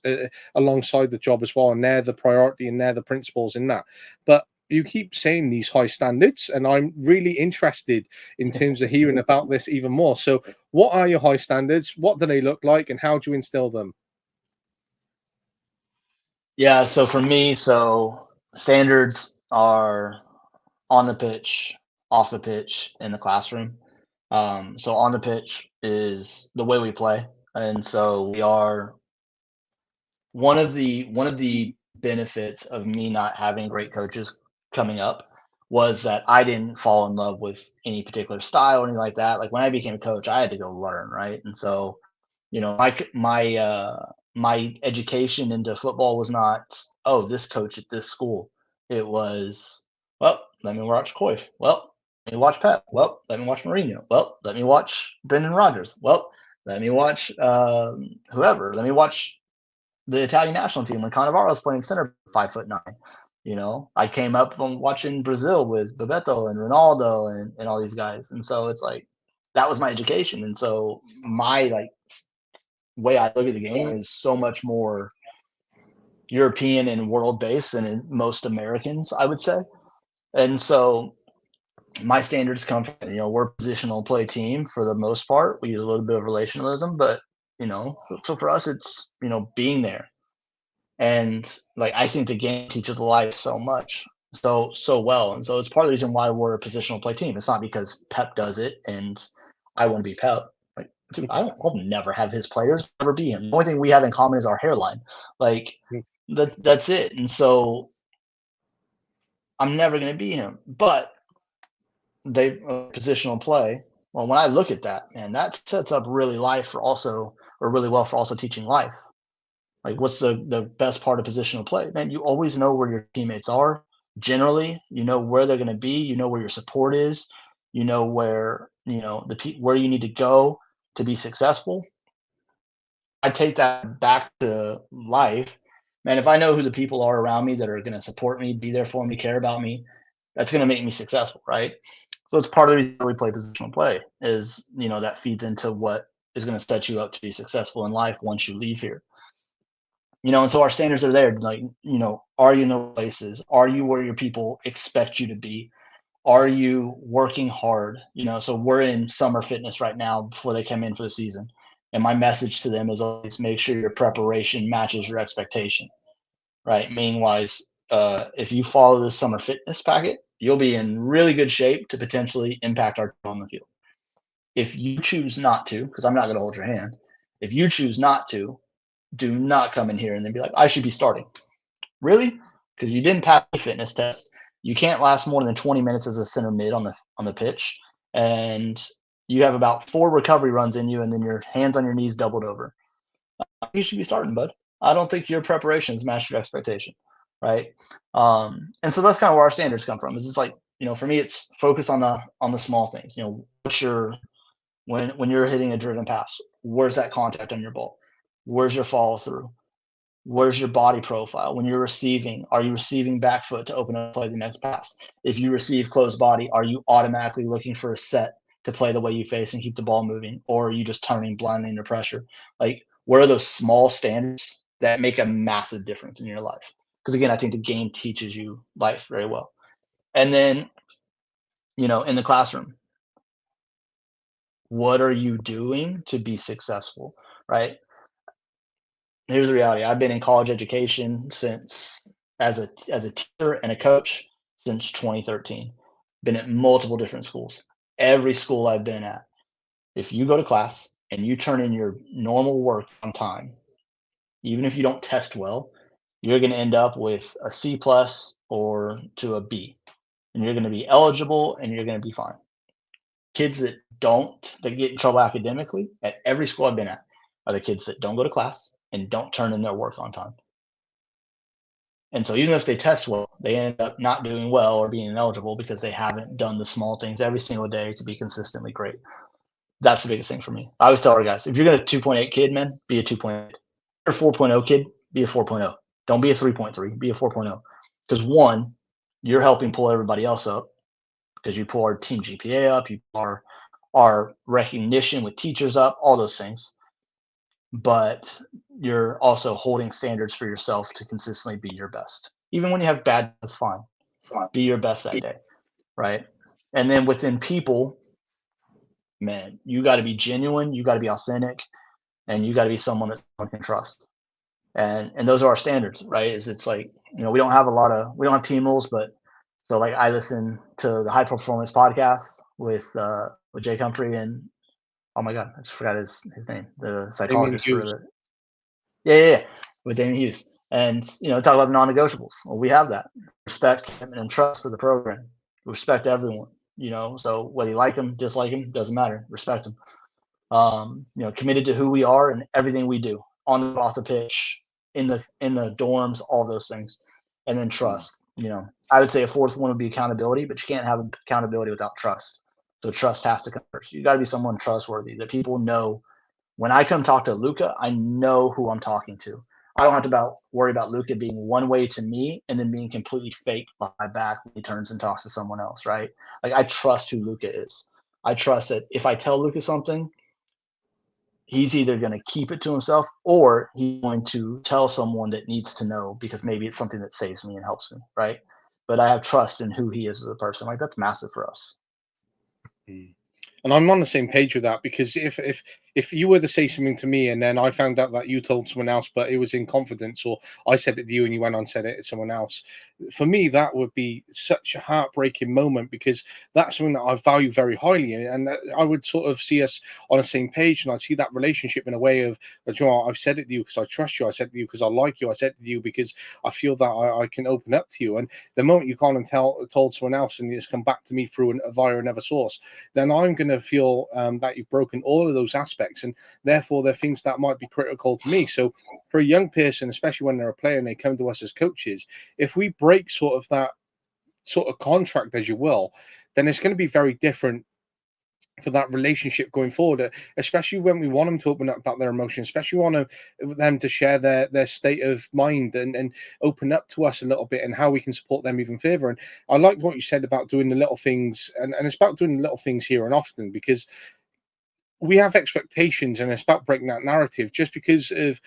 alongside the job as well, and they're the priority and they're the principles in that. But you keep saying these high standards, and I'm really interested in terms of hearing about this even more. So what are your high standards, what do they look like, and how do you instill them? Yeah, so for me, so standards are on the pitch, off the pitch, in the classroom. So on the pitch is the way we play, and so we are one of the benefits of me not having great coaches coming up was that I didn't fall in love with any particular style or anything like that. Like when I became a coach, I had to go learn, right? And so, you know, my education into football was not, oh, this coach at this school. It was, well, let me watch Cruyff. Well, let me watch Pep. Well, let me watch Mourinho. Well, let me watch Brendan Rodgers. Well, let me watch whoever. Let me watch the Italian national team when Cannavaro's playing center, 5'9". You know, I came up from watching Brazil with Bebeto and Ronaldo and all these guys, and so it's like that was my education, and so my like way I look at the game is so much more European and world based than in most Americans, I would say. And so my standards come from, you know, we're a positional play team for the most part. We use a little bit of relationalism, but you know, so for us, it's, you know, being there. And like I think the game teaches life so much, so well. And so it's part of the reason why we're a positional play team. It's not because Pep does it and I want to be Pep. Like, dude, I'll never have his players, never be him. The only thing we have in common is our hairline. Like that's it. And so I'm never gonna be him. But they positional play. Well, when I look at that, man, that sets up really life for also, or really well for also teaching life. Like, what's the best part of positional play? Man, you always know where your teammates are. Generally, you know where they're going to be. You know where your support is. You know where where you need to go to be successful. I take that back to life, man. If I know who the people are around me that are going to support me, be there for me, care about me, that's going to make me successful, right? So it's part of the reason we play positional play. Is, you know, that feeds into what is going to set you up to be successful in life once you leave here. You know, and so our standards are there. Like, you know, are you in the places? Are you where your people expect you to be? Are you working hard? You know, so we're in summer fitness right now before they come in for the season. And my message to them is always make sure your preparation matches your expectation, right? Meaning wise, if you follow this summer fitness packet, you'll be in really good shape to potentially impact our team on the field. If you choose not to, because I'm not going to hold your hand, if you choose not to, do not come in here and then be like, I should be starting. Really? Because you didn't pass the fitness test. You can't last more than 20 minutes as a center mid on the pitch, and you have about 4 recovery runs in you, and then your hands on your knees doubled over. You should be starting, bud. I don't think your preparations match your expectation, right? And so that's kind of where our standards come from. Is it's like, you know, for me, it's focus on the small things. You know, when you're hitting a driven pass, where's that contact on your ball? Where's your follow through? Where's your body profile? When you're receiving, are you receiving back foot to open up play the next pass? If you receive closed body, are you automatically looking for a set to play the way you face and keep the ball moving? Or are you just turning blindly under pressure? Like, what are those small standards that make a massive difference in your life? Because again, I think the game teaches you life very well. And then, in the classroom, what are you doing to be successful? Right? Here's the reality. I've been in college education since as a teacher and a coach since 2013. Been at multiple different schools. Every school I've been at, if you go to class and you turn in your normal work on time, even if you don't test well, you're going to end up with a C plus or to a B, and you're going to be eligible and you're going to be fine. Kids that get in trouble academically at every school I've been at are the kids that don't go to class and don't turn in their work on time. And so even if they test well, they end up not doing well or being ineligible because they haven't done the small things every single day to be consistently great. That's the biggest thing for me. I always tell our guys, if you're going to 2.8 kid, man, be a 2.8. If you're a 4.0 kid, be a 4.0. Don't be a 3.3, be a 4.0. Because one, you're helping pull everybody else up because you pull our team GPA up, you pull our recognition with teachers up, all those things. But you're also holding standards for yourself to consistently be your best. Even when you have bad, that's fine. Be your best that day, right? And then within people, man, you got to be genuine, you got to be authentic, and you got to be someone that someone can trust. And those are our standards, right? It's like, we don't have team rules, but so like I listen to the High Performance podcast with Jake Humphrey and oh my god, I just forgot his name, the psychologist for the yeah, with Damon Hughes, and talk about non-negotiables. Well, we have that respect, commitment, and trust for the program. We respect everyone, so whether you like them, dislike them, doesn't matter. Respect them. Committed to who we are and everything we do on the off the pitch, in the dorms, all those things, and then trust. I would say a fourth one would be accountability, but you can't have accountability without trust. So trust has to come first. You got to be someone trustworthy that people know. When I come talk to Luca, I know who I'm talking to. I don't have to worry about Luca being one way to me and then being completely fake behind my back when he turns and talks to someone else, right? Like, I trust who Luca is. I trust that if I tell Luca something, he's either going to keep it to himself or he's going to tell someone that needs to know because maybe it's something that saves me and helps me, right? But I have trust in who he is as a person. Like, that's massive for us. And I'm on the same page with that, because if you were to say something to me and then I found out that you told someone else, but it was in confidence, or I said it to you and you went on and said it to someone else, for me, that would be such a heartbreaking moment, because that's something that I value very highly. And I would sort of see us on the same page, and I see that relationship in a way of, I've said it to you because I trust you. I said it to you because I like you. I said it to you because I feel that I can open up to you. And the moment you gone and told someone else and it's come back to me via another source, then I'm going to feel that you've broken all of those aspects, and therefore they're things that might be critical to me. So for a young person, especially when they're a player and they come to us as coaches, if we break sort of that sort of contract, as you will, then it's going to be very different for that relationship going forward, especially when we want them to open up about their emotions, especially want them to share their state of mind and open up to us a little bit and how we can support them even further. And I like what you said about doing the little things, and it's about doing the little things here and often, because we have expectations, and it's about breaking that narrative. Just because of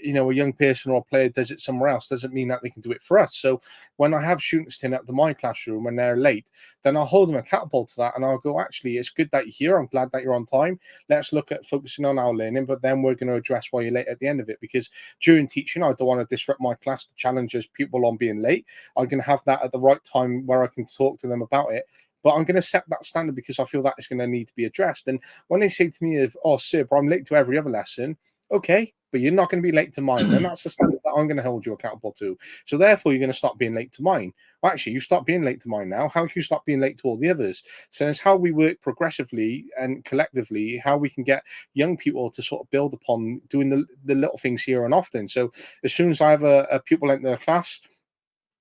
a young person or a player does it somewhere else doesn't mean that they can do it for us. So when I have students turn up to my classroom when they're late, then I'll hold them accountable to that, and I'll go, actually, it's good that you're here. I'm glad that you're on time. Let's look at focusing on our learning, but then we're going to address why you're late at the end of it, because during teaching, I don't want to disrupt my class to challenge people on being late. I'm going to have that at the right time where I can talk to them about it. But I'm going to set that standard because I feel that it's going to need to be addressed. And when they say to me, sir, but I'm late to every other lesson, okay, but you're not going to be late to mine. Then that's the standard that I'm going to hold you accountable to. So therefore, you're going to stop being late to mine. Well, actually, you stop being late to mine now. How can you stop being late to all the others? So it's how we work progressively and collectively, how we can get young people to sort of build upon doing the little things here and often. So as soon as I have a pupil enter the class,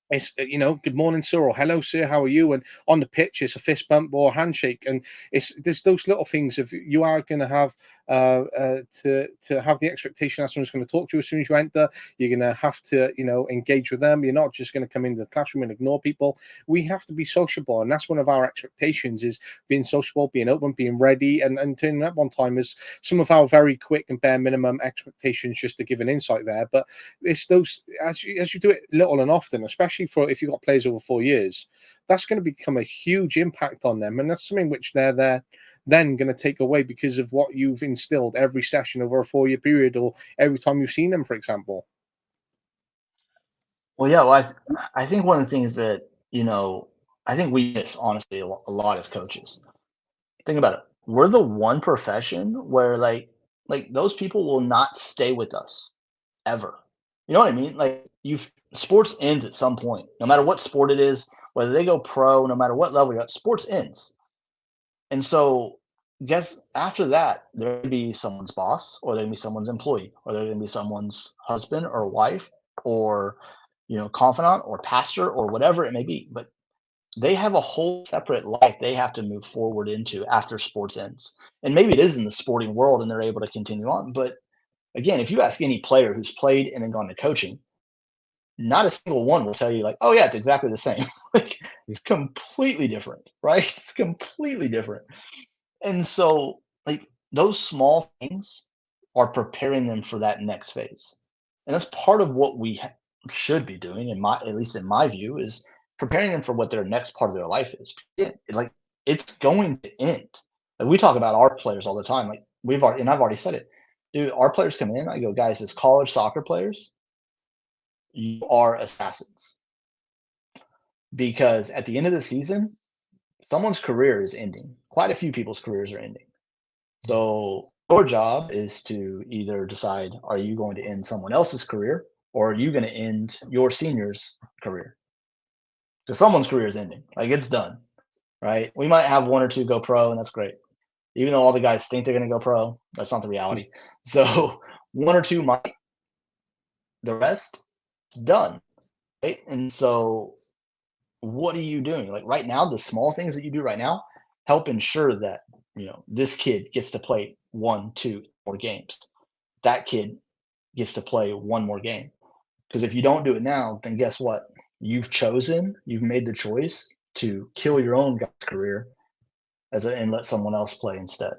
It's, good morning, sir, or hello, sir, how are you? And on the pitch, it's a fist bump or a handshake, and there's those little things. If you are going to have to have the expectation that someone's going to talk to you as soon as you enter, you're going to have to engage with them. You're not just going to come into the classroom and ignore people. We have to be sociable, and that's one of our expectations: is being sociable, being open, being ready, and turning up on time is some of our very quick and bare minimum expectations. Just to give an insight there, but it's those as you do it little and often, especially for if you've got players over 4 years, that's going to become a huge impact on them, and that's something which they're then going to take away because of what you've instilled every session over a 4 year period, or every time you've seen them, for example. Well, yeah, well, I think one of the things that, I think we miss honestly a lot as coaches. Think about it. We're the one profession where like those people will not stay with us ever. You know what I mean? Like sports ends at some point, no matter what sport it is, whether they go pro, no matter what level you're at, sports ends. And so guess after that, there going to be someone's boss, or there going to be someone's employee, or there going to be someone's husband or wife, or confidant or pastor or whatever it may be. But they have a whole separate life they have to move forward into after sports ends. And maybe it is in the sporting world and they're able to continue on. But again, if you ask any player who's played and then gone to coaching, not a single one will tell you like, oh yeah, it's exactly the same. Like it's completely different, right? It's completely different. And so like those small things are preparing them for that next phase. And that's part of what we should be doing, at least in my view, is preparing them for what their next part of their life is. Like it's going to end. Like we talk about our players all the time. Like I've already said it, dude. Our players come in. I go, guys, as college soccer players, you are assassins because at the end of the season, someone's career is ending. Quite a few people's careers are ending. So your job is to either decide, are you going to end someone else's career, or are you going to end your senior's career? Because someone's career is ending. Like it's done, right? We might have one or two go pro, and that's great. Even though all the guys think they're going to go pro, that's not the reality. So one or two might. The rest, done, right? And so what are you doing? Like right now, the small things that you do right now help ensure that this kid gets to play 1, 2 more games. That kid gets to play one more game. Because if you don't do it now, then guess what? You've made the choice to kill your own guy's career and let someone else play instead.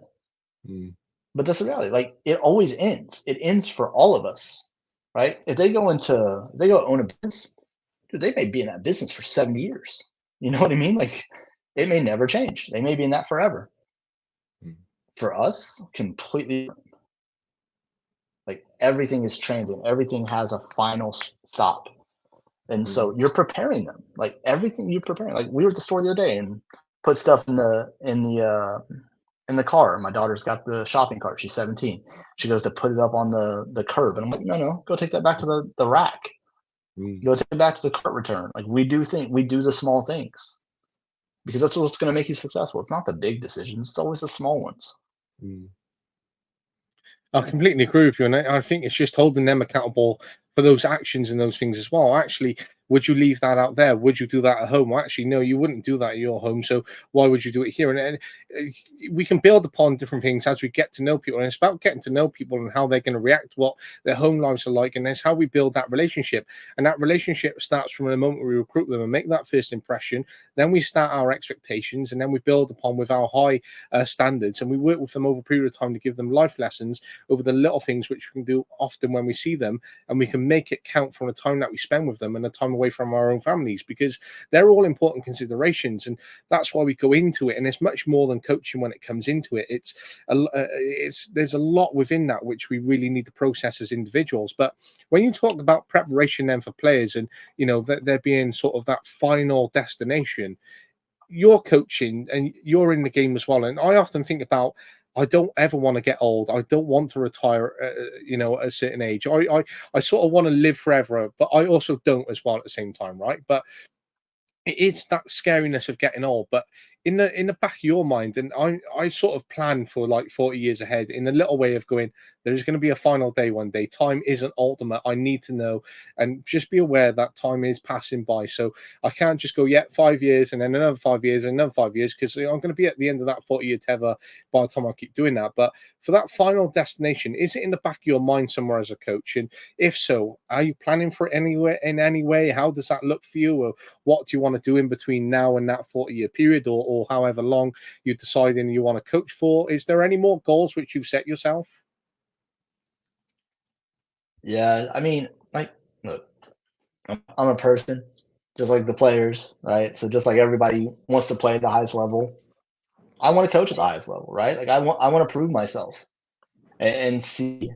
Mm. But that's the reality. Like it always ends. It ends for all of us, right? If they go own a business, dude, they may be in that business for 70 years. You know what I mean? Like it may never change. They may be in that forever. Mm. For us, completely different. Like everything is transient. Everything has a final stop. And so you're preparing them. Like everything you're preparing. Like we were at the store the other day and put stuff in the car. My daughter's got the shopping cart. She's 17. She goes to put it up on the curb. And I'm like, no, go take that back to the rack. Go take it back to the cart return. Like we do the small things. Because that's what's going to make you successful. It's not the big decisions. It's always the small ones. Mm. I completely agree with you, and I think it's just holding them accountable for those actions and those things as well. Actually, would you leave that out there? Would you do that at home? Well, actually, no, you wouldn't do that at your home. So why would you do it here? And we can build upon different things as we get to know people, and it's about getting to know people and how they're going to react, what their home lives are like, and that's how we build that relationship. And that relationship starts from the moment we recruit them and make that first impression. Then we start our expectations, and then we build upon with our high standards, and we work with them over a period of time to give them life lessons over the little things which we can do often when we see them, and we can make it count from the time that we spend with them and the time away from our own families, because they're all important considerations. And that's why we go into it, and it's much more than coaching when it comes into it. There's a lot within that which we really need to process as individuals. But when you talk about preparation then for players, and that they're being sort of that final destination, you're coaching and you're in the game as well. And I often think about, I don't ever want to get old. I don't want to retire, at a certain age. I sort of want to live forever, but I also don't as well at the same time, right? But it is that scariness of getting old, but in the back of your mind, and I sort of plan for like 40 years ahead in a little way of going, there's going to be a final day one day. Time isn't ultimate. I need to know and just be aware that time is passing by. So I can't just go, yeah, 5 years and then another 5 years and another 5 years, because I'm going to be at the end of that 40-year tether by the time I keep doing that. But for that final destination, is it in the back of your mind somewhere as a coach? And if so, are you planning for it anywhere in any way? How does that look for you? Or what do you want to do in between now and that 40-year period, or however long you're deciding you want to coach for? Is there any more goals which you've set yourself? Yeah, I mean, like, look, I'm a person, just like the players, right? So just like everybody wants to play at the highest level, I want to coach at the highest level, right? Like I want to prove myself and see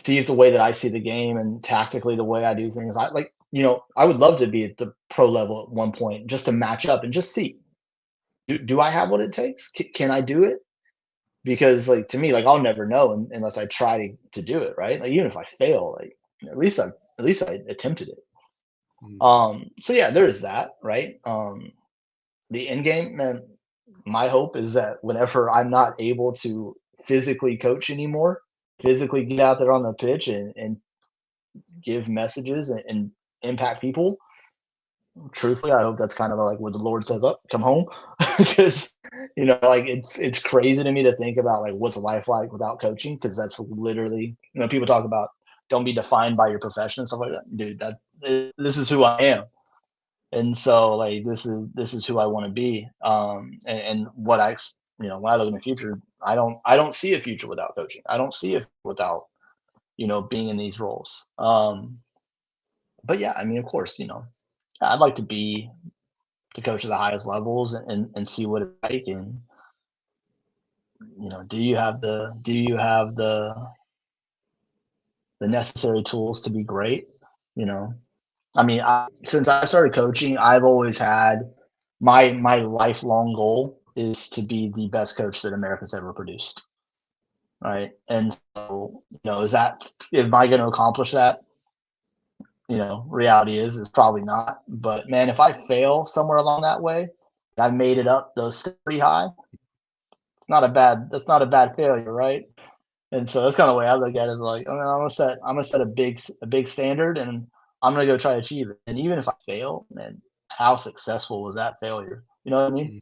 if the way that I see the game and tactically the way I do things, I like, I would love to be at the pro level at one point just to match up and just see, do I have what it takes? Can I do it? Because like to me, like I'll never know unless I try to do it, right? Like even if I fail, like at least I attempted it. Mm. So yeah, there is that, right? The end game, man, my hope is that whenever I'm not able to physically coach anymore, physically get out there on the pitch and give messages and impact people. Truthfully, I hope that's kind of like what the Lord says, up, come home. Because like it's crazy to me to think about like what's life like without coaching, because that's literally, people talk about don't be defined by your profession and stuff like that. Dude, this is who I am. And so like this is who I want to be. And what when I look in the future, I don't see a future without coaching. I don't see it without, being in these roles. But yeah, I mean, of course, I'd like to coach at the highest levels and see what it's like. And do you have the necessary tools to be great? You know, I mean, since I started coaching, I've always had my lifelong goal is to be the best coach that America's ever produced. Right. And so, is that, am I going to accomplish that? Reality is probably not. But man, if I fail somewhere along that way, and I've made it up those steps pretty high, that's not a bad failure, right? And so that's kind of the way I look at it, is like, I mean, I'm gonna set a big standard, and I'm gonna go try to achieve it. And even if I fail, man, how successful was that failure? You know what I mean?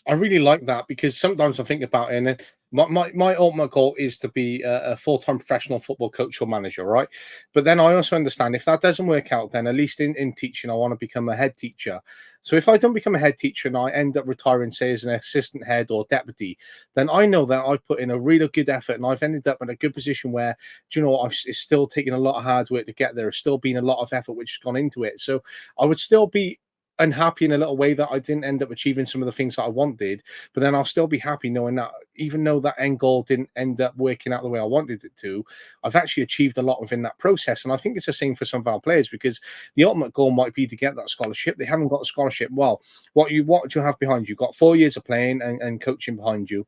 I really like that, because sometimes I think about it, and my ultimate goal is to be a full-time professional football coach or manager, right? But then I also understand if that doesn't work out, then at least in teaching, I want to become a head teacher. So if I don't become a head teacher and I end up retiring, say, as an assistant head or deputy, then I know that I've put in a really good effort and I've ended up in a good position where, do you know what, it's still taking a lot of hard work to get there. It's still been a lot of effort which has gone into it. So I would still be unhappy in a little way that I didn't end up achieving some of the things that I wanted, but then I'll still be happy knowing that even though that end goal didn't end up working out the way I wanted it to, I've actually achieved a lot within that process. And I think it's the same for some of our players, because the ultimate goal might be to get that scholarship. They haven't got a scholarship. Well, what do you have behind you? You've got 4 years of playing and coaching behind you.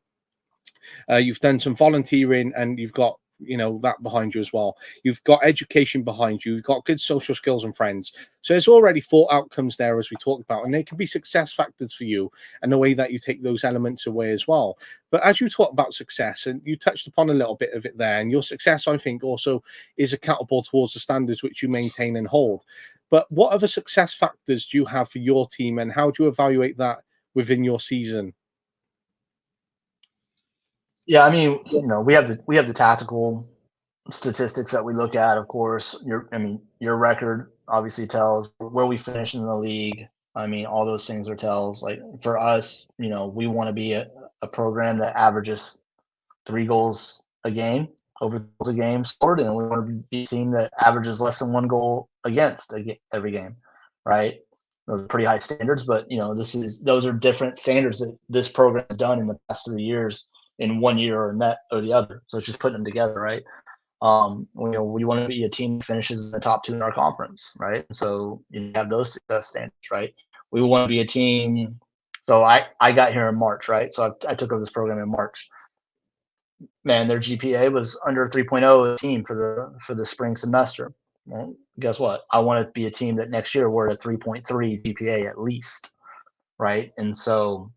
You've done some volunteering, and you've got that behind you as well. You've got education behind you. You've got good social skills and friends. So there's already 4 outcomes there, as we talked about, and they can be success factors for you, and the way that you take those elements away as well. But as you talk about success, and you touched upon a little bit of it there, and your success, I think, also is accountable towards the standards which you maintain and hold. But what other success factors do you have for your team, and how do you evaluate that within your season? Yeah, I mean, we have the tactical statistics that we look at, of course. Your record obviously tells where we finish in the league. I mean, all those things are tells. Like for us, we want to be a program that averages 3 goals a game, over goals a game scored, and we want to be a team that averages less than 1 goal against every game, right? Those are pretty high standards, but those are different standards that this program has done in the past 3 years in 1 year or net or the other. So it's just putting them together, right? We want to be a team that finishes in the top 2 in our conference, right? So you have those success standards, right? We want to be a team. So I got here in March, right? So I took over this program in March. Man, their GPA was under 3.0 team for the spring semester. Well, guess what? I want to be a team that next year we're at 3.3 GPA at least. right? And so,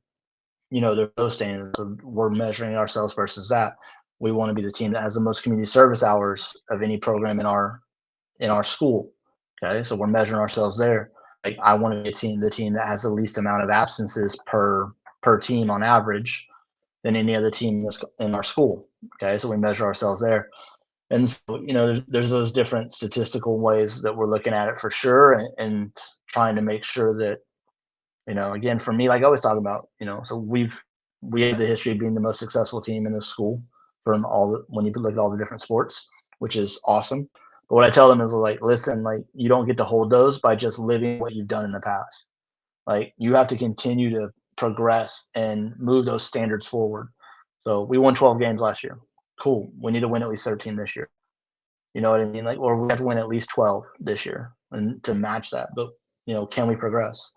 there's those standards. So we're measuring ourselves versus that. We want to be the team that has the most community service hours of any program in our school. Okay, so we're measuring ourselves there. Like I want to be the team that has the least amount of absences per team on average than any other team that's in our school. Okay, so we measure ourselves there. And so, there's those different statistical ways that we're looking at it for sure, and trying to make sure that, again, for me, like I always talk about, so we have the history of being the most successful team in the school from when you look at all the different sports, which is awesome. But what I tell them is like, listen, like you don't get to hold those by just living what you've done in the past. Like you have to continue to progress and move those standards forward. So we won 12 games last year. Cool. We need to win at least 13 this year. You know what I mean? Like, or we have to win at least 12 this year and to match that. But can we progress?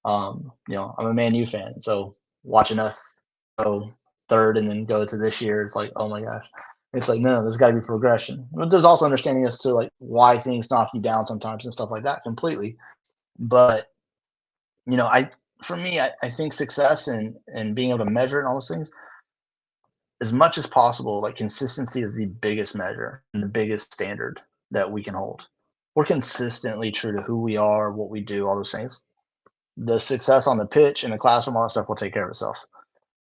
I'm a Man U fan, so watching us go third and then go to this year, it's like, oh my gosh. It's like, no, there's got to be progression. But there's also understanding as to like why things knock you down sometimes and stuff like that completely. But I for me, I think success and being able to measure it and all those things, as much as possible, like consistency is the biggest measure and the biggest standard that we can hold. We're consistently true to who we are, what we do, all those things. The success on the pitch and the classroom, all that stuff will take care of itself.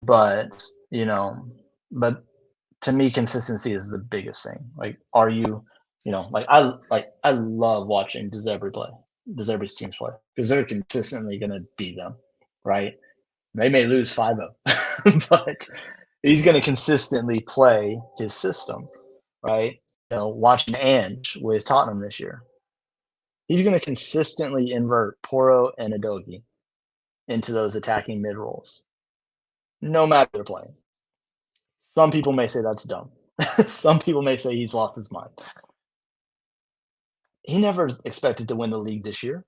But, but to me, consistency is the biggest thing. Like, are you, I love watching Does every teams play because they're consistently going to beat them, right? They may lose 5-0, but he's going to consistently play his system, right? Watching Ange with Tottenham this year, he's going to consistently invert Poro and Adogi into those attacking mid rolls, no matter they're playing. Some people may say that's dumb. Some people may say he's lost his mind. He never expected to win the league this year.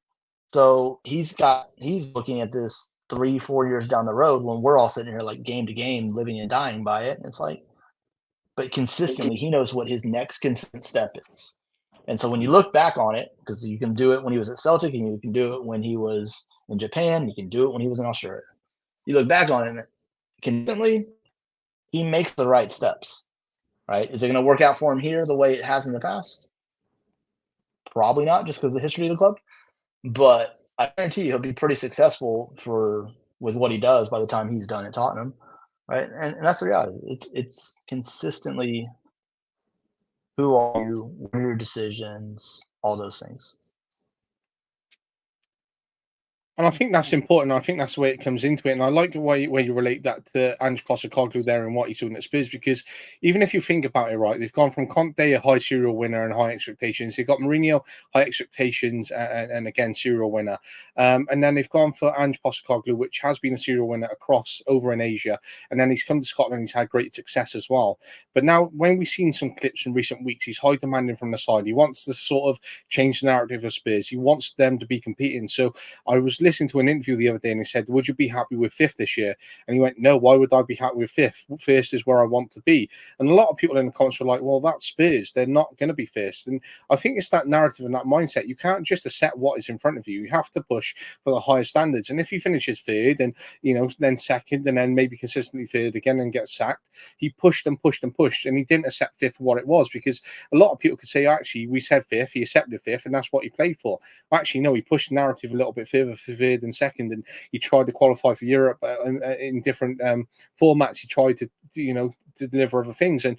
So he's looking at this 3-4 years down the road when we're all sitting here like game to game, living and dying by it. And it's like, but consistently, he knows what his next consistent step is. And so when you look back on it, because you can do it when he was at Celtic, and you can do it when he was in Japan, you can do it when he was in Australia. You look back on it, and consistently, he makes the right steps, right? Is it going to work out for him here the way it has in the past? Probably not, just because of the history of the club. But I guarantee you he'll be pretty successful with what he does by the time he's done at Tottenham, right? And that's the reality. It's consistently who are you, what are your decisions, all those things. And I think that's important. I think that's the way it comes into it. And I like the way you relate that to Ange Postecoglou there and what he's doing at Spurs, because even if you think about it, right, they've gone from Conte, a high serial winner and high expectations. They've got Mourinho, high expectations and again, serial winner. And then they've gone for Ange Postecoglou, which has been a serial winner across over in Asia. And then he's come to Scotland. He's had great success as well. But now when we've seen some clips in recent weeks, he's high demanding from the side. He wants to sort of change the narrative of Spurs. He wants them to be competing. So I was listening to an interview the other day and he said, would you be happy with fifth this year? And he went, no, why would I be happy with fifth? First is where I want to be. And a lot of people in the comments were like, well, that's Spurs. They're not going to be first. And I think it's that narrative and that mindset. You can't just accept what is in front of you. You have to push for the higher standards. And if he finishes third and, then second and then maybe consistently third again and gets sacked, he pushed and pushed and pushed. And he didn't accept fifth for what it was, because a lot of people could say, actually, we said fifth, he accepted fifth, and that's what he played for. Actually, no, he pushed the narrative a little bit further for third and second, and he tried to qualify for Europe in different formats. He tried to to deliver other things, and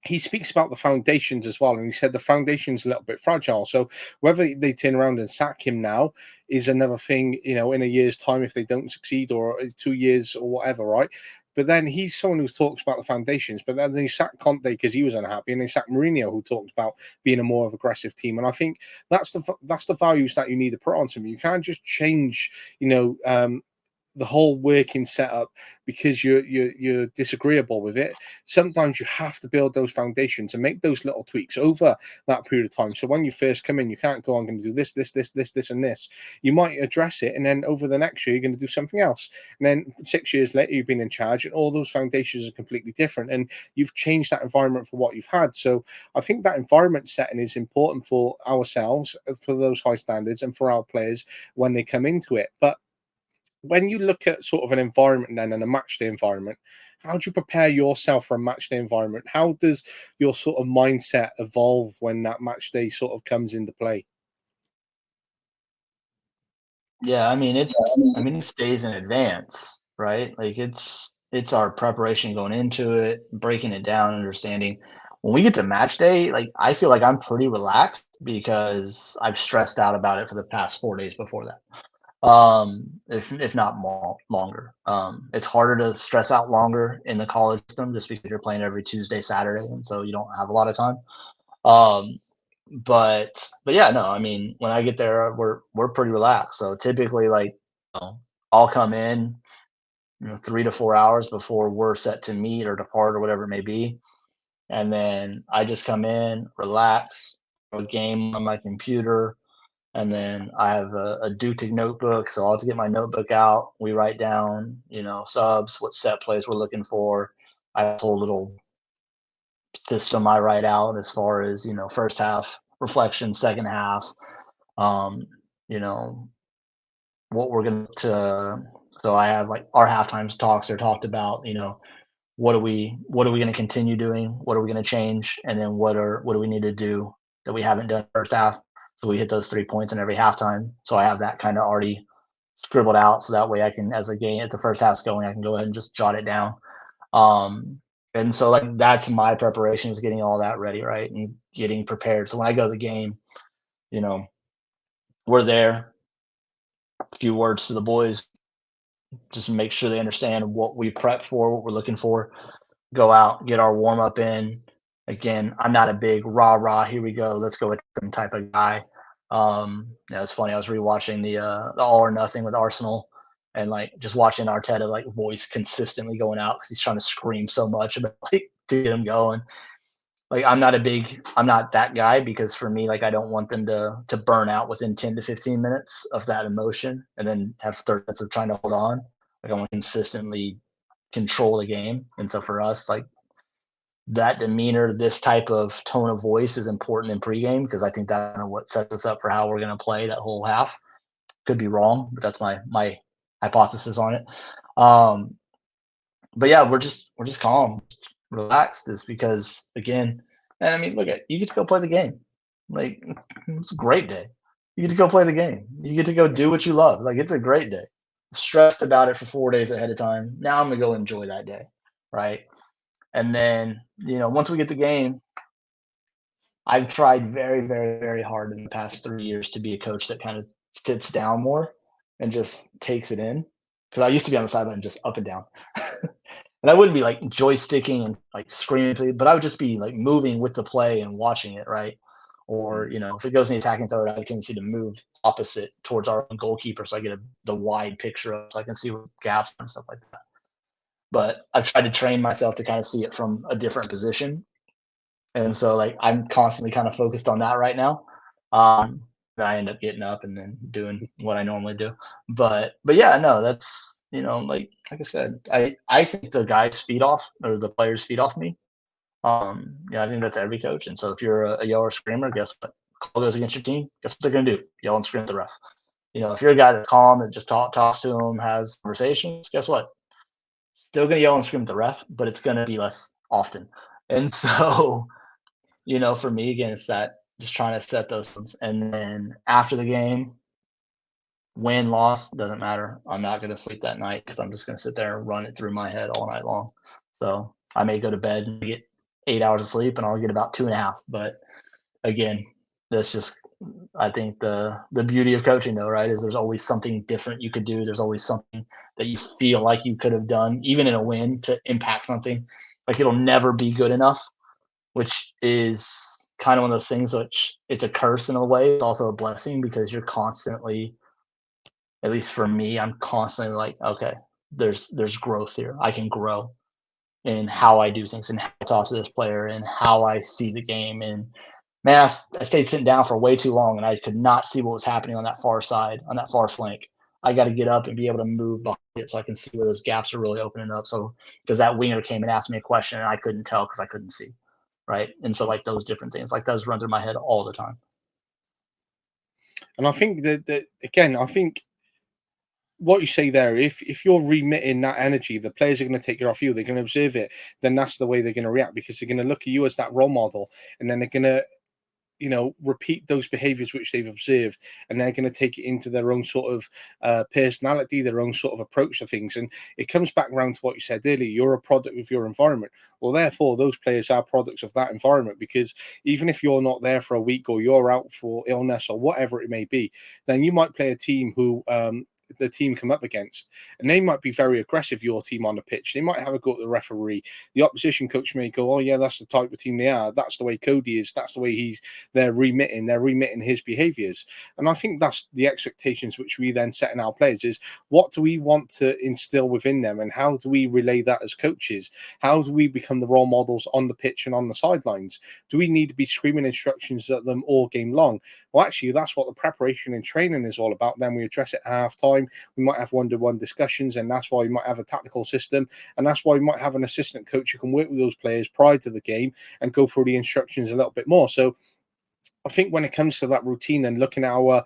he speaks about the foundations as well, and he said the foundation's a little bit fragile. So whether they turn around and sack him now is another thing, in a year's time if they don't succeed, or 2 years or whatever, right? But then he's someone who talks about the foundations. But then they sacked Conte because he was unhappy, and they sacked Mourinho, who talked about being a more of aggressive team. And I think that's the values that you need to put onto them. You can't just change, the whole working setup because you're disagreeable with it. Sometimes you have to build those foundations and make those little tweaks over that period of time. So when you first come in, you can't go, I'm going to do this, and this. You might address it, and then over the next year, you're going to do something else. And then 6 years later, you've been in charge, and all those foundations are completely different, and you've changed that environment for what you've had. So I think that environment setting is important for ourselves, for those high standards, and for our players when they come into it. But when you look at sort of an environment then and a match day environment, how do you prepare yourself for a match day environment? How does your sort of mindset evolve when that match day sort of comes into play? Yeah, I mean, it's days in advance, right? Like it's our preparation going into it, breaking it down, understanding. When we get to match day, like I feel like I'm pretty relaxed because I've stressed out about it for the past 4 days before that. If not more longer. It's harder to stress out longer in the college system just because you're playing every Tuesday, Saturday, and so you don't have a lot of time. Um, but yeah, no, I mean, when I get there, we're pretty relaxed. So typically, like, you know, I'll come in, 3 to 4 hours before we're set to meet or depart or whatever it may be, and then I just come in, relax, a game on my computer, and then I have a Dutic notebook, so I'll have to get my notebook out. We write down, subs, what set plays we're looking for. I have a whole little system I write out as far as, first half reflection, second half, um, you know, what we're going to. So I have like our halftime talks are talked about, what are we going to continue doing? What are we going to change? And then what do we need to do that we haven't done first half? So we hit those 3 points in every halftime. So I have that kind of already scribbled out. So that way I can, as the game at the first half's going, I can go ahead and just jot it down. Um, and so like that's my preparation, is getting all that ready, right? And getting prepared. So when I go to the game, you know, we're there, a few words to the boys, just to make sure they understand what we prep for, what we're looking for, go out, get our warm up in. Again, I'm not a big rah rah. Here we go. Let's go with them type of guy. Yeah, it's funny. I was rewatching the All or Nothing with Arsenal, and like just watching Arteta like voice consistently going out because he's trying to scream so much about like to get him going. Like I'm not that guy because for me, like I don't want them to burn out within 10 to 15 minutes of that emotion and then have 30 minutes of trying to hold on. Like I want to consistently control the game. And so for us, like that demeanor, this type of tone of voice is important in pregame because I think that's kind of what sets us up for how we're going to play that whole half. Could be wrong, but that's my hypothesis on it. Um, but yeah, we're just calm, relaxed, is because again, and I mean, look at you get to go play the game. Like it's a great day. You get to go play the game. You get to go do what you love. Like it's a great day. Stressed about it for 4 days ahead of time. Now I'm gonna go enjoy that day, right? And then, once we get the game, I've tried very, very, very hard in the past 3 years to be a coach that kind of sits down more and just takes it in. Because I used to be on the sideline just up and down. And I wouldn't be like joysticking and like screaming, but I would just be like moving with the play and watching it, right? Or, if it goes in the attacking third, I have a tendency to move opposite towards our own goalkeeper so I get the wide picture of so I can see what gaps and stuff like that. But I've tried to train myself to kind of see it from a different position. And so like I'm constantly kind of focused on that right now. Then I end up getting up and then doing what I normally do. But yeah, no, that's like I said, I think the guys feed off or the players feed off me. I think that's every coach. And so if you're a yeller screamer, guess what? Call goes against your team. Guess what they're gonna do? Yell and scream at the ref. If you're a guy that's calm and just talks to him, has conversations, guess what? Still gonna yell and scream at the ref, but it's gonna be less often. And so for me, again, it's that just trying to set those ones. And then after the game, win, loss, doesn't matter. I'm not going to sleep that night because I'm just going to sit there and run it through my head all night long. So I may go to bed and get 8 hours of sleep and I'll get about 2.5. But again, that's just, I think the beauty of coaching though, right, is there's always something different you could do. There's always something that you feel like you could have done, even in a win, to impact something. Like it'll never be good enough, which is kind of one of those things which it's a curse in a way. It's also a blessing because you're constantly, at least for me, I'm constantly like, okay, there's growth here. I can grow in how I do things and how I talk to this player and how I see the game. And man, I stayed sitting down for way too long and I could not see what was happening on that far side, on that far flank. I got to get up and be able to move behind it so I can see where those gaps are really opening up. So because that winger came and asked me a question and I couldn't tell because I couldn't see. Right. And so like those different things, like those run through my head all the time. And I think that again, I think what you say there, if you're remitting that energy, the players are going to take it off you. They're going to observe it. Then that's the way they're going to react, because they're going to look at you as that role model, and then they're going to, repeat those behaviors which they've observed, and they're going to take it into their own sort of personality, their own sort of approach to things. And it comes back around to what you said earlier: you're a product of your environment. Well, therefore those players are products of that environment, because even if you're not there for a week, or you're out for illness, or whatever it may be, then you might play a team who the team come up against, and they might be very aggressive, your team, on the pitch. They might have a go at the referee. The opposition coach may go, oh yeah, that's the type of team they are, that's the way Cody is, that's the way they're remitting his behaviors. And I think that's the expectations which we then set in our players: is what do we want to instill within them, and how do we relay that as coaches? How do we become the role models on the pitch and on the sidelines? Do we need to be screaming instructions at them all game long? Well, actually, that's what the preparation and training is all about. Then we address it at half time. We might have one-to-one discussions, and that's why we might have a tactical system, and that's why we might have an assistant coach who can work with those players prior to the game and go through the instructions a little bit more. So I think when it comes to that routine and looking at our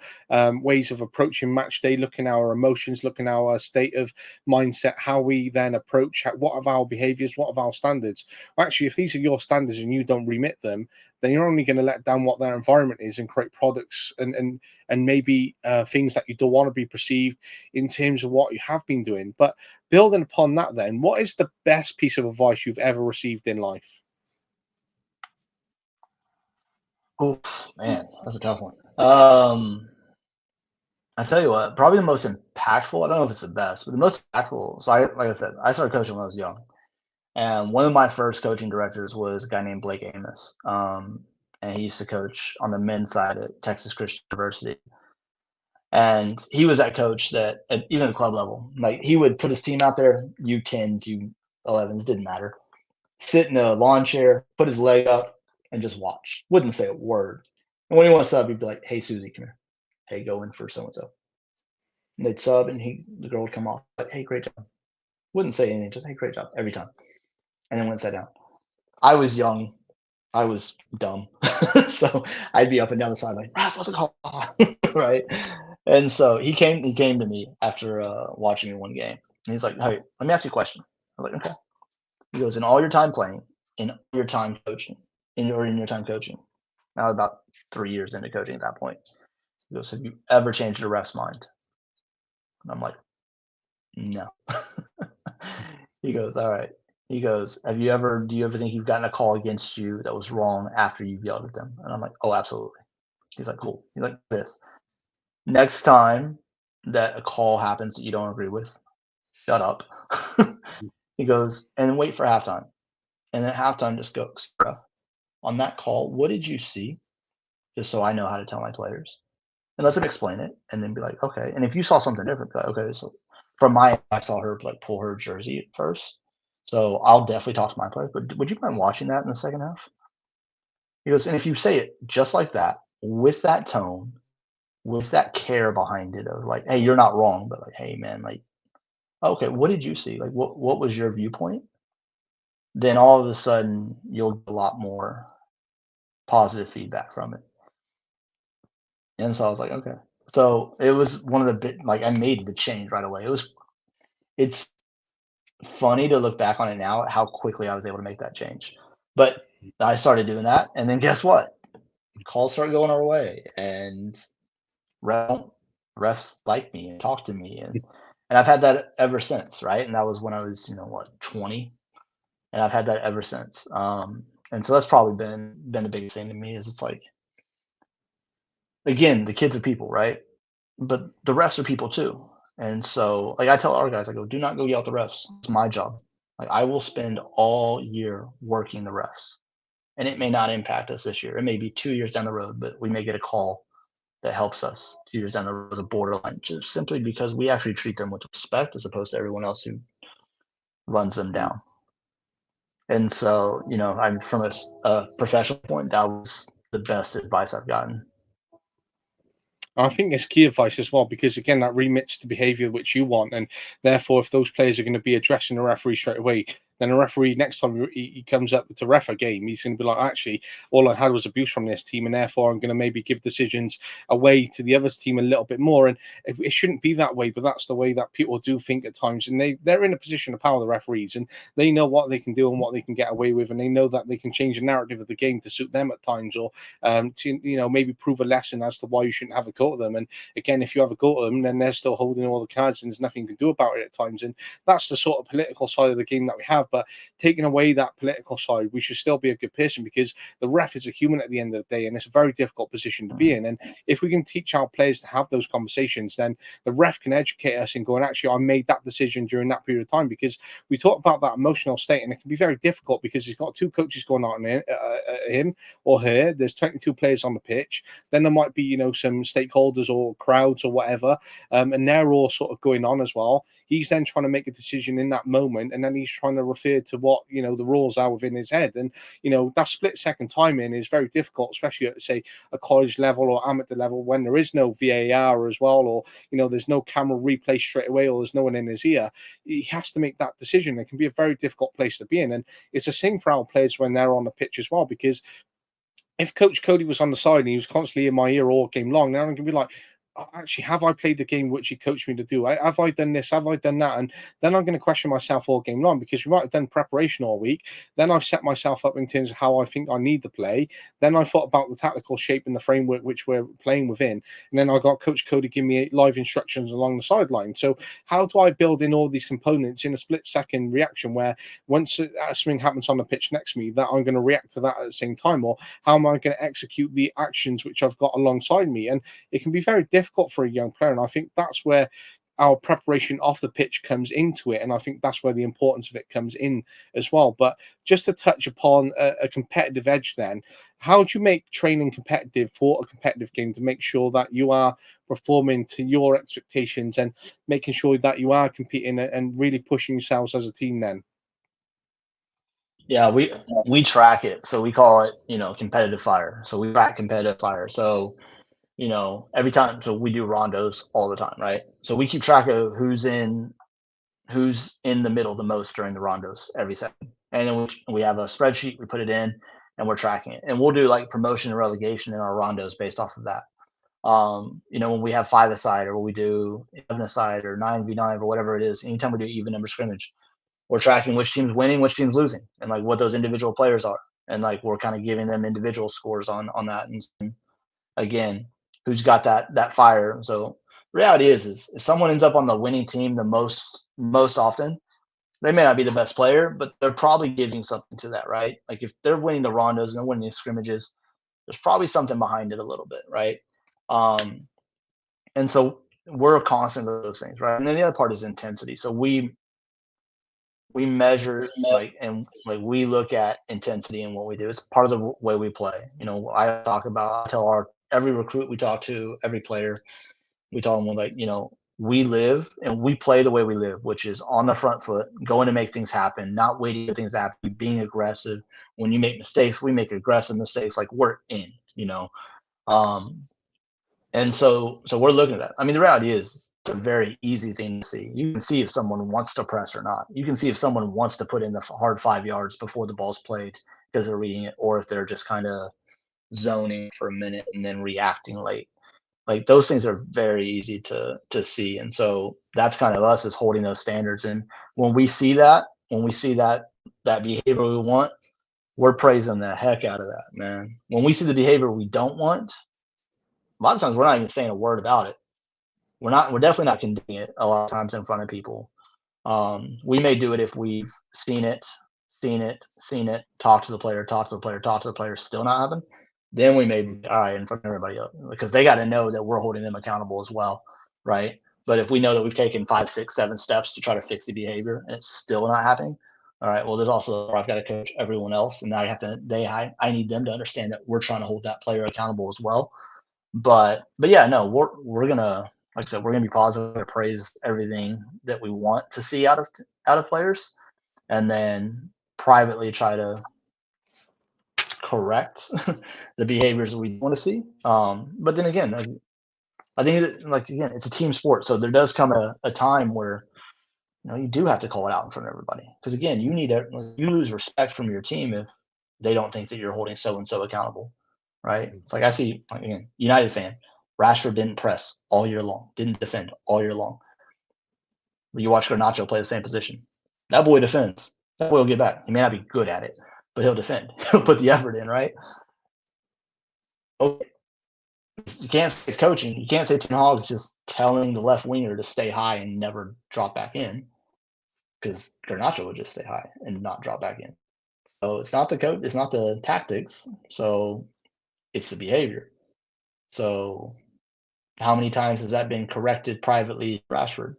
ways of approaching match day, looking at our emotions, looking at our state of mindset, how we then approach, what of our behaviors, what of our standards. Well, actually, if these are your standards and you don't remit them, then you're only going to let down what their environment is and create products and maybe things that you don't want to be perceived in terms of what you have been doing. But building upon that, then, what is the best piece of advice you've ever received in life? Oh man, that's a tough one. I tell you what, probably the most impactful. I don't know if it's the best, but the most impactful. So like I said, I started coaching when I was young, and one of my first coaching directors was a guy named Blake Amos. And he used to coach on the men's side at Texas Christian University. And he was that coach that, even at the club level, like he would put his team out there, U10s, U11s, didn't matter. Sit in a lawn chair, put his leg up, and just watch. Wouldn't say a word. And when he wants to sub, he'd be like, "Hey, Susie, come here. Hey, go in for so and so." And they'd sub, and the girl would come off like, "Hey, great job." Wouldn't say anything, just, "Hey, great job," every time. And then went and sat down. I was young. I was dumb. So I'd be up and down the side like, "Raf, what's it called?" Right? And so he came to me after watching me one game. And he's like, "Hey, let me ask you a question." I'm like, "Okay." He goes, "In all your time playing, in your time coaching, in your time coaching." Now about 3 years into coaching at that point. He goes, "Have you ever changed a ref's mind?" And I'm like, "No." He goes, "All right." He goes, do you ever think you've gotten a call against you that was wrong after you've yelled at them?" And I'm like, "Oh, absolutely." He's like, "Cool." He's like, "This. Next time that a call happens that you don't agree with, shut up." He goes, "And wait for halftime. And at halftime, just go, bro, on that call, what did you see? Just so I know how to tell my players." And let them explain it, and then be like, "Okay." And if you saw something different, be like, "Okay, so from my end, I saw her like pull her jersey at first. So I'll definitely talk to my players. But would you mind watching that in the second half?" He goes, "And if you say it just like that, with that tone, with that care behind it of like, hey, you're not wrong, but like, hey man, like, okay, what did you see? Like what was your viewpoint?" Then all of a sudden you'll get a lot more positive feedback from it. And so I was like, okay. So it was one of the bit like I made the change right away. It's funny to look back on it now at how quickly I was able to make that change. But I started doing that, and then guess what? Calls started going our way, and refs like me and talk to me, and I've had that ever since, right? And that was when I was, 20, and I've had that ever since. And so that's probably been the biggest thing to me is it's like, again, the kids are people, right? But the refs are people too. And so, like I tell our guys, I go, do not go yell at the refs. It's my job. Like I will spend all year working the refs, and it may not impact us this year. It may be 2 years down the road, but we may get a call that helps us 2 years down the road as a borderline, just simply because we actually treat them with respect as opposed to everyone else who runs them down. And so, I'm from a professional point, that was the best advice I've gotten. I think it's key advice as well, because again, that remits the behaviour which you want, and therefore, if those players are going to be addressing the referee straight away, then a referee next time he comes up to ref a game, he's going to be like, actually, all I had was abuse from this team, and therefore I'm going to maybe give decisions away to the other team a little bit more. And it shouldn't be that way, but that's the way that people do think at times. And they're in a position of power, the referees, and they know what they can do and what they can get away with, and they know that they can change the narrative of the game to suit them at times, or to maybe prove a lesson as to why you shouldn't have a go at them. And again, if you have a go at them, then they're still holding all the cards, and there's nothing you can do about it at times. And that's the sort of political side of the game that we have. But taking away that political side, we should still be a good person, because the ref is a human at the end of the day, and it's a very difficult position to be in. And if we can teach our players to have those conversations, then the ref can educate us and go, and actually, I made that decision during that period of time, because we talk about that emotional state, and it can be very difficult because he's got two coaches going on him or her. There's 22 players on the pitch. Then there might be, some stakeholders or crowds or whatever, and they're all sort of going on as well. He's then trying to make a decision in that moment, and then he's trying to refer to what the rules are within his head. And that split second timing is very difficult, especially at, say, a college level or amateur level, when there is no VAR as well, or there's no camera replay straight away, or there's no one in his ear. He has to make that decision. It can be a very difficult place to be in, and it's a thing for our players when they're on the pitch as well, because if Coach Cody was on the side and he was constantly in my ear all game long, now I'm going to be like, actually, have I played the game which he coached me to do? Have I done this? Have I done that? And then I'm going to question myself all game long, because we might have done preparation all week. Then I've set myself up in terms of how I think I need to play. Then I thought about the tactical shape and the framework which we're playing within. And then I got Coach Cody giving me live instructions along the sideline. So how do I build in all these components in a split second reaction, where once something happens on the pitch next to me, that I'm going to react to that at the same time? Or how am I going to execute the actions which I've got alongside me? And it can be very difficult for a young player, and I think that's where our preparation off the pitch comes into it, and I think that's where the importance of it comes in as well. But just to touch upon a competitive edge, then, how do you make training competitive for a competitive game to make sure that you are performing to your expectations and making sure that you are competing and really pushing yourselves as a team then? Yeah, we track it, so we call it competitive fire. So we track competitive fire. So every time, so we do rondos all the time, right? So we keep track of who's in the middle the most during the rondos every second. And then we have a spreadsheet, we put it in, and we're tracking it. And we'll do like promotion and relegation in our rondos based off of that. When we have 5-a-side, or we do 11-a-side or 9v9 or whatever it is, anytime we do even number scrimmage, we're tracking which team's winning, which team's losing, and like what those individual players are. And like we're kind of giving them individual scores on that. And again, who's got that fire. So the reality is if someone ends up on the winning team the most often, they may not be the best player, but they're probably giving something to that, right? Like if they're winning the rondos and they're winning the scrimmages, there's probably something behind it a little bit, right? And so we're constant of those things, right? And then the other part is intensity. So we measure we look at intensity in what we do. It's part of the way we play. I tell every recruit we talk to, every player, we tell them we live and we play the way we live, which is on the front foot, going to make things happen, not waiting for things to happen, being aggressive. When you make mistakes, we make aggressive mistakes, like we're in, and so we're looking at that. I mean, the reality is it's a very easy thing to see. You can see if someone wants to press or not. You can see if someone wants to put in the hard 5 yards before the ball's played because they're reading it, or if they're just kind of zoning for a minute and then reacting late. Like those things are very easy to see. And so that's kind of us, is holding those standards. And when we see that behavior we want, we're praising the heck out of that, man. When we see the behavior we don't want, a lot of times we're not even saying a word about it. We're definitely not condemning it a lot of times in front of people. We may do it if we've seen it, talk to the player, still not happen. Then we may be all right in front of everybody else, because they got to know that we're holding them accountable as well, right? But if we know that we've taken 5, 6, 7 steps to try to fix the behavior and it's still not happening, all right, well, there's also, I've got to coach everyone else, and now I need them to understand that we're trying to hold that player accountable as well. But yeah, no, we're gonna, like I said, we're gonna be positive and praise everything that we want to see out of players, and then privately try to correct the behaviors that we want to see. But then again, I think that, again, it's a team sport, so there does come a time where you do have to call it out in front of everybody. Because again, you lose respect from your team if they don't think that you're holding so and so accountable, right? It's like I see again, United fan, Rashford didn't press all year long, didn't defend all year long. You watch Garnacho play the same position. That boy defends. That boy will get back. He may not be good at it, but he'll defend. He'll put the effort in, right? Okay. You can't say it's coaching. You can't say Ten Hag is just telling the left winger to stay high and never drop back in, because Garnacho would just stay high and not drop back in. So it's not the coach, it's not the tactics. So it's the behavior. So how many times has that been corrected privately, Rashford?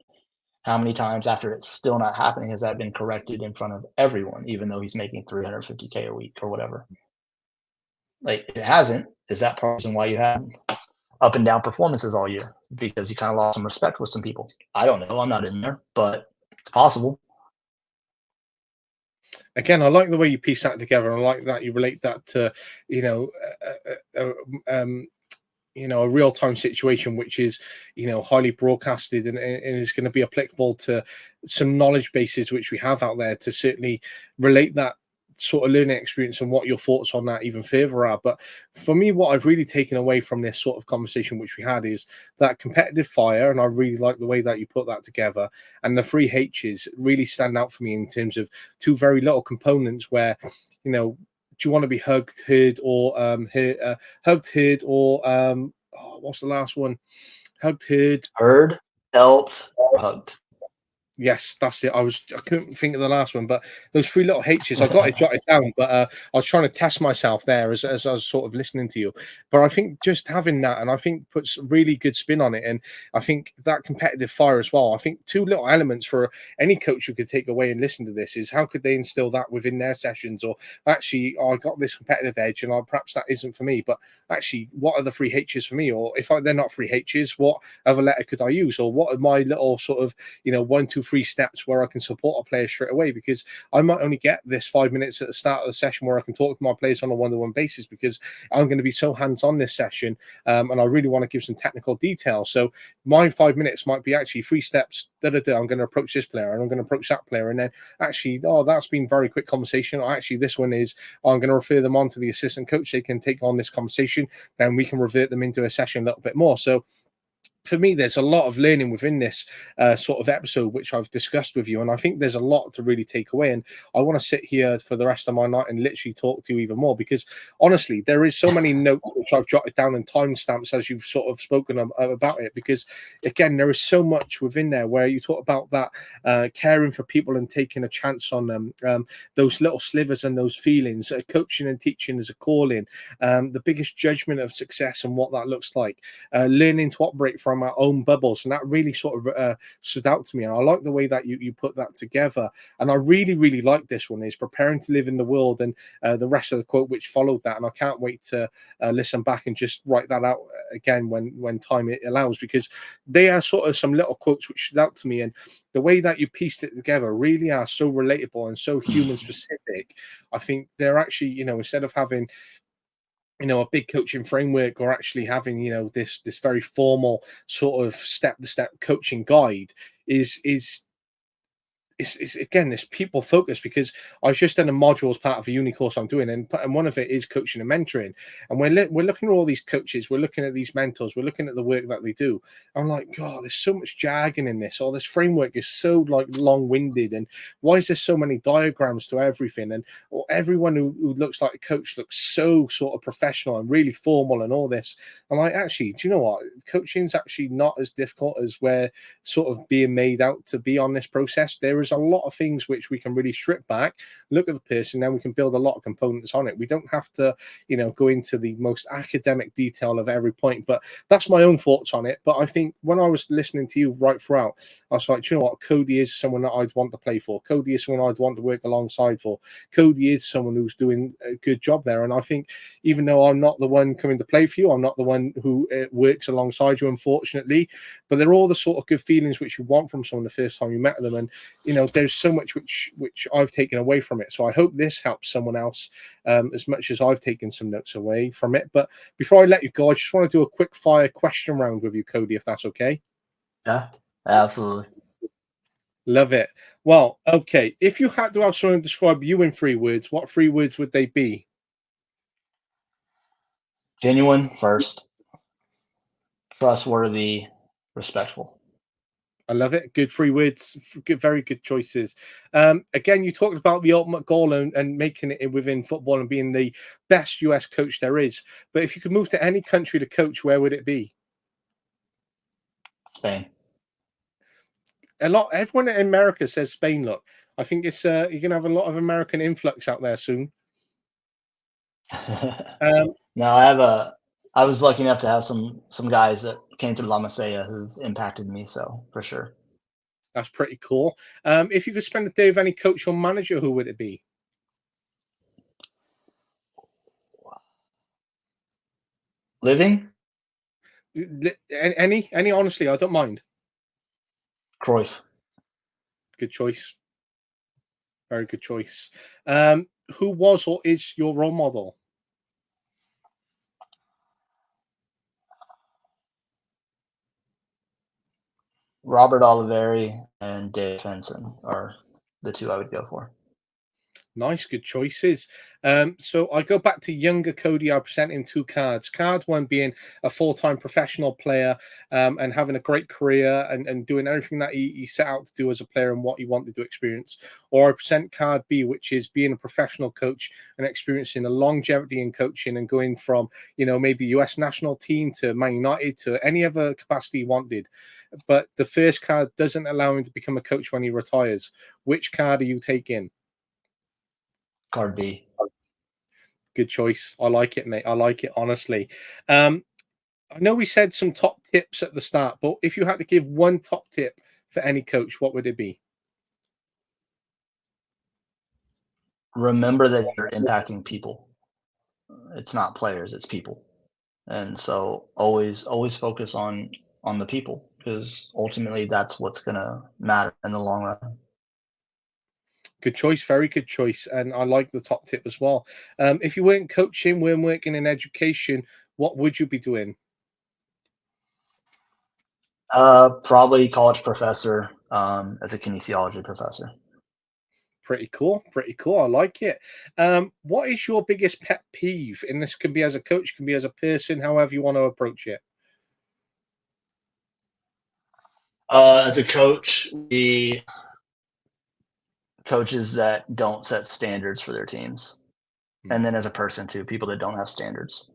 How many times after it's still not happening has that been corrected in front of everyone, even though he's making 350K a week or whatever? Like, if it hasn't, is that part of the reason why you had up and down performances all year? Because you kind of lost some respect with some people. I don't know. I'm not in there, but it's possible. Again, I like the way you piece that together. I like that you relate that to, a real-time situation, which is, highly broadcasted and is going to be applicable to some knowledge bases which we have out there to certainly relate that sort of learning experience and what your thoughts on that even further are. But for me, what I've really taken away from this sort of conversation which we had is that competitive fire, and I really like the way that you put that together, and the three H's really stand out for me in terms of two very little components where, do you want to be hugged, heard, or hugged, heard, or what's the last one? Hugged, heard, helped, hugged. Yes, that's it. I couldn't think of the last one, but those three little H's, I got it jotted down, but I was trying to test myself there as I was sort of listening to you. But I think just having that, and I think puts really good spin on it. And I think that competitive fire as well. I think two little elements for any coach who could take away and listen to this is how could they instill that within their sessions, or actually, I got this competitive edge, and perhaps that isn't for me, but actually, what are the three H's for me? Or if they're not three H's, what other letter could I use? Or what are my little sort of, 1, 2, 3 steps where I can support a player straight away, because I might only get this 5 minutes at the start of the session where I can talk to my players on a one-to-one basis, because I'm going to be so hands-on this session, and I really want to give some technical detail. So my 5 minutes might be actually 3 steps. I'm going to approach this player and I'm going to approach that player, and then actually, that's been very quick conversation. Or actually, this one is I'm going to refer them on to the assistant coach. They can take on this conversation, then we can revert them into a session a little bit more. So for me, there's a lot of learning within this sort of episode, which I've discussed with you. And I think there's a lot to really take away. And I want to sit here for the rest of my night and literally talk to you even more, because honestly, there is so many notes which I've jotted down and timestamps as you've sort of spoken about it. Because again, there is so much within there where you talk about that caring for people and taking a chance on them, those little slivers and those feelings, coaching and teaching as a calling, the biggest judgment of success and what that looks like, learning to operate from our own bubbles. And that really sort of stood out to me, and I like the way that you put that together. And I really like this one, is preparing to live in the world, and the rest of the quote which followed that. And I can't wait to listen back and just write that out again when time it allows, because they are sort of some little quotes which stood out to me, and the way that you pieced it together really are so relatable and so human specific. I think they're actually, instead of having a big coaching framework, or actually having this very formal sort of step-to-step coaching guide, is it's again this people focus, because I've just done a module as part of a uni course I'm doing, and one of it is coaching and mentoring. And we're looking at all these coaches, we're looking at these mentors, we're looking at the work that they do. I'm like, God, there's so much jargon in this, or this framework is so like long-winded, and why is there so many diagrams to everything? And or everyone who looks like a coach looks so sort of professional and really formal and all this. I'm like, actually, do you know what? Coaching's actually not as difficult as we're sort of being made out to be on this process. There is a lot of things which we can really strip back, look at the person, then we can build a lot of components on it. We don't have to, go into the most academic detail of every point, but that's my own thoughts on it. But I think when I was listening to you right throughout, I was like, do you know what? Cody is someone that I'd want to play for. Cody is someone I'd want to work alongside for. Cody is someone who's doing a good job there. And I think even though I'm not the one coming to play for you, I'm not the one who works alongside you, unfortunately, but they're all the sort of good feelings which you want from someone the first time you met them. And there's so much which I've taken away from it. So I hope this helps someone else as much as I've taken some notes away from it. But before I let you go, I just want to do a quick fire question round with you, Cody, if that's okay. Yeah, absolutely. Love it. Well, okay. If you had to have someone describe you in 3 words, what 3 words would they be? Genuine first, trustworthy, respectful. I love it. Good 3 words. Good, very good choices. Again, you talked about the ultimate goal and making it within football and being the best US coach there is. But if you could move to any country to coach, where would it be? Spain. Everyone in America says Spain. Look, I think it's you're gonna have a lot of American influx out there soon. Um, No, I was lucky enough to have some guys that came through La Masia who impacted me, so for sure. that's pretty cool. If you could spend a day with any coach or manager, who would it be? Living, Any, honestly, I don't mind. Cruyff, Good choice. Very good choice. Who was or is your role model? Robert Oliveri, and Dave Henson are the two I would go for. Nice, good choices. So I go back to younger Cody. I present him 2 cards. Card one being a full-time professional player and having a great career and doing everything that he set out to do as a player and what he wanted to experience. Or I present card B, which is being a professional coach and experiencing a longevity in coaching and going from, maybe US national team to Man United to any other capacity he wanted. But the first card doesn't allow him to become a coach when he retires. Which card are you taking? Card B. Good choice. I like it, mate. I like it, honestly. I know we said some top tips at the start, but if you had to give one top tip for any coach, what would it be? Remember that you're impacting people. It's not players, it's people. And so always focus on the people because ultimately that's what's gonna matter in the long run. Good choice. Very good choice. And I like the top tip as well. If you weren't coaching, weren't working in education, what would you be doing? Probably college professor, as a kinesiology professor. Pretty cool. Pretty cool. I like it. What is your biggest pet peeve? And this can be as a coach, can be as a person, however you want to approach it. As a coach, the coaches that don't set standards for their teams. Hmm. And then as a person too, people that don't have standards.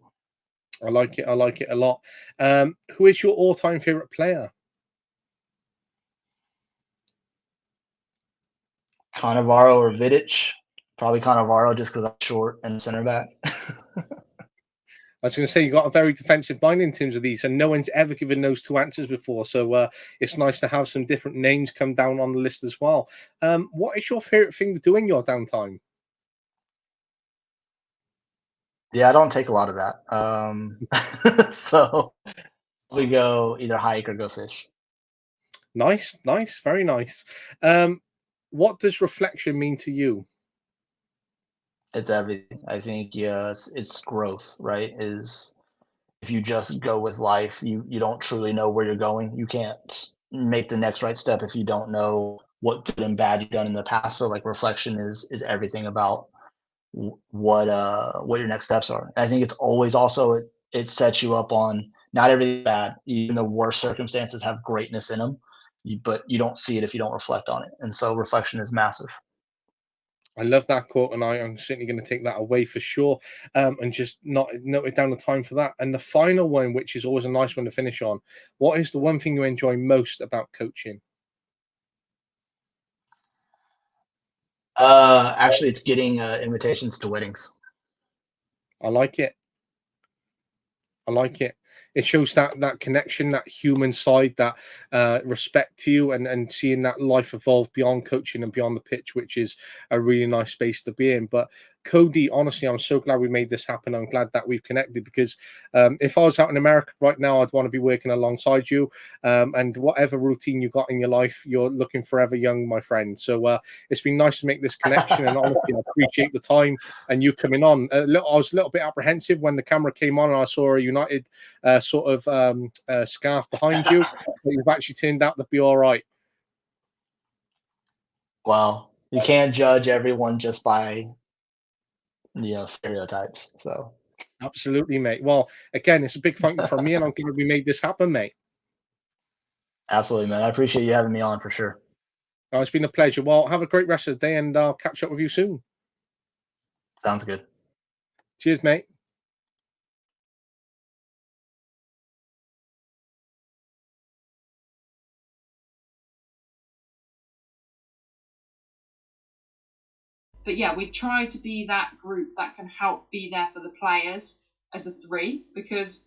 I like it. I like it a lot. Who is your all-time favorite player? Cannavaro or Vidic. Probably Cannavaro just because I'm short and center back. I was going to say you got a very defensive mind in terms of these, and no one's ever given those 2 answers before. So it's nice to have some different names come down on the list as well. What is your favorite thing to do in your downtime? Yeah, I don't take a lot of that. So we go either hike or go fish. Nice, nice, very nice. What does reflection mean to you? It's everything. I think yes, it's growth, right? Is if you just go with life, you don't truly know where you're going. You can't make the next right step if you don't know what good and bad you've done in the past. So like reflection is everything about what your next steps are. And I think it's always also it sets you up on not everything bad. Even the worst circumstances have greatness in them, but you don't see it if you don't reflect on it. And so reflection is massive. I love that quote, and I'm certainly going to take that away for sure, and just not note it down the time for that. And the final one, which is always a nice one to finish on, what is the one thing you enjoy most about coaching? Actually, it's getting invitations to weddings. I like it. I like it. It shows that connection, that human side, that respect to you, and seeing that life evolve beyond coaching and beyond the pitch, which is a really nice space to be in. But Cody, honestly, I'm so glad we made this happen. I'm glad that we've connected because if I was out in America right now, I'd want to be working alongside you. And whatever routine you got in your life, you're looking forever young, my friend. So it's been nice to make this connection, and honestly, I appreciate the time and you coming on. I was a little bit apprehensive when the camera came on and I saw a United sort of scarf behind you, but you've actually turned out to be all right. Well, you can't judge everyone just by stereotypes. So Absolutely, mate. Well, again, it's a big thank you from me, and I'm glad we made this happen, mate. absolutely, man. I appreciate you having me on for sure. It's been a pleasure. Well, have a great rest of the day, and I'll catch up with you soon. Sounds good. Cheers, mate. But yeah, we try to be that group that can help be there for the players as a three, because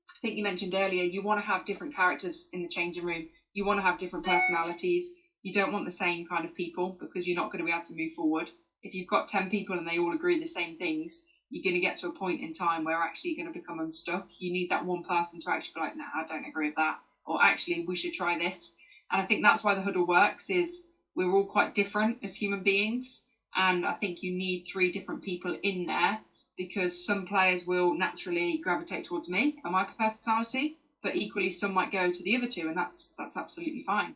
I think you mentioned earlier, you want to have different characters in the changing room. You want to have different personalities. You don't want the same kind of people, because you're not going to be able to move forward. If you've got 10 people and they all agree the same things, you're going to get to a point in time where actually you're going to become unstuck. You need that one person to actually be like, nah, I don't agree with that. Or actually, we should try this. And I think that's why the huddle works, is we're all quite different as human beings. And I think you need three different people in there, because some players will naturally gravitate towards me and my personality, but equally some might go to the other two, and that's absolutely fine.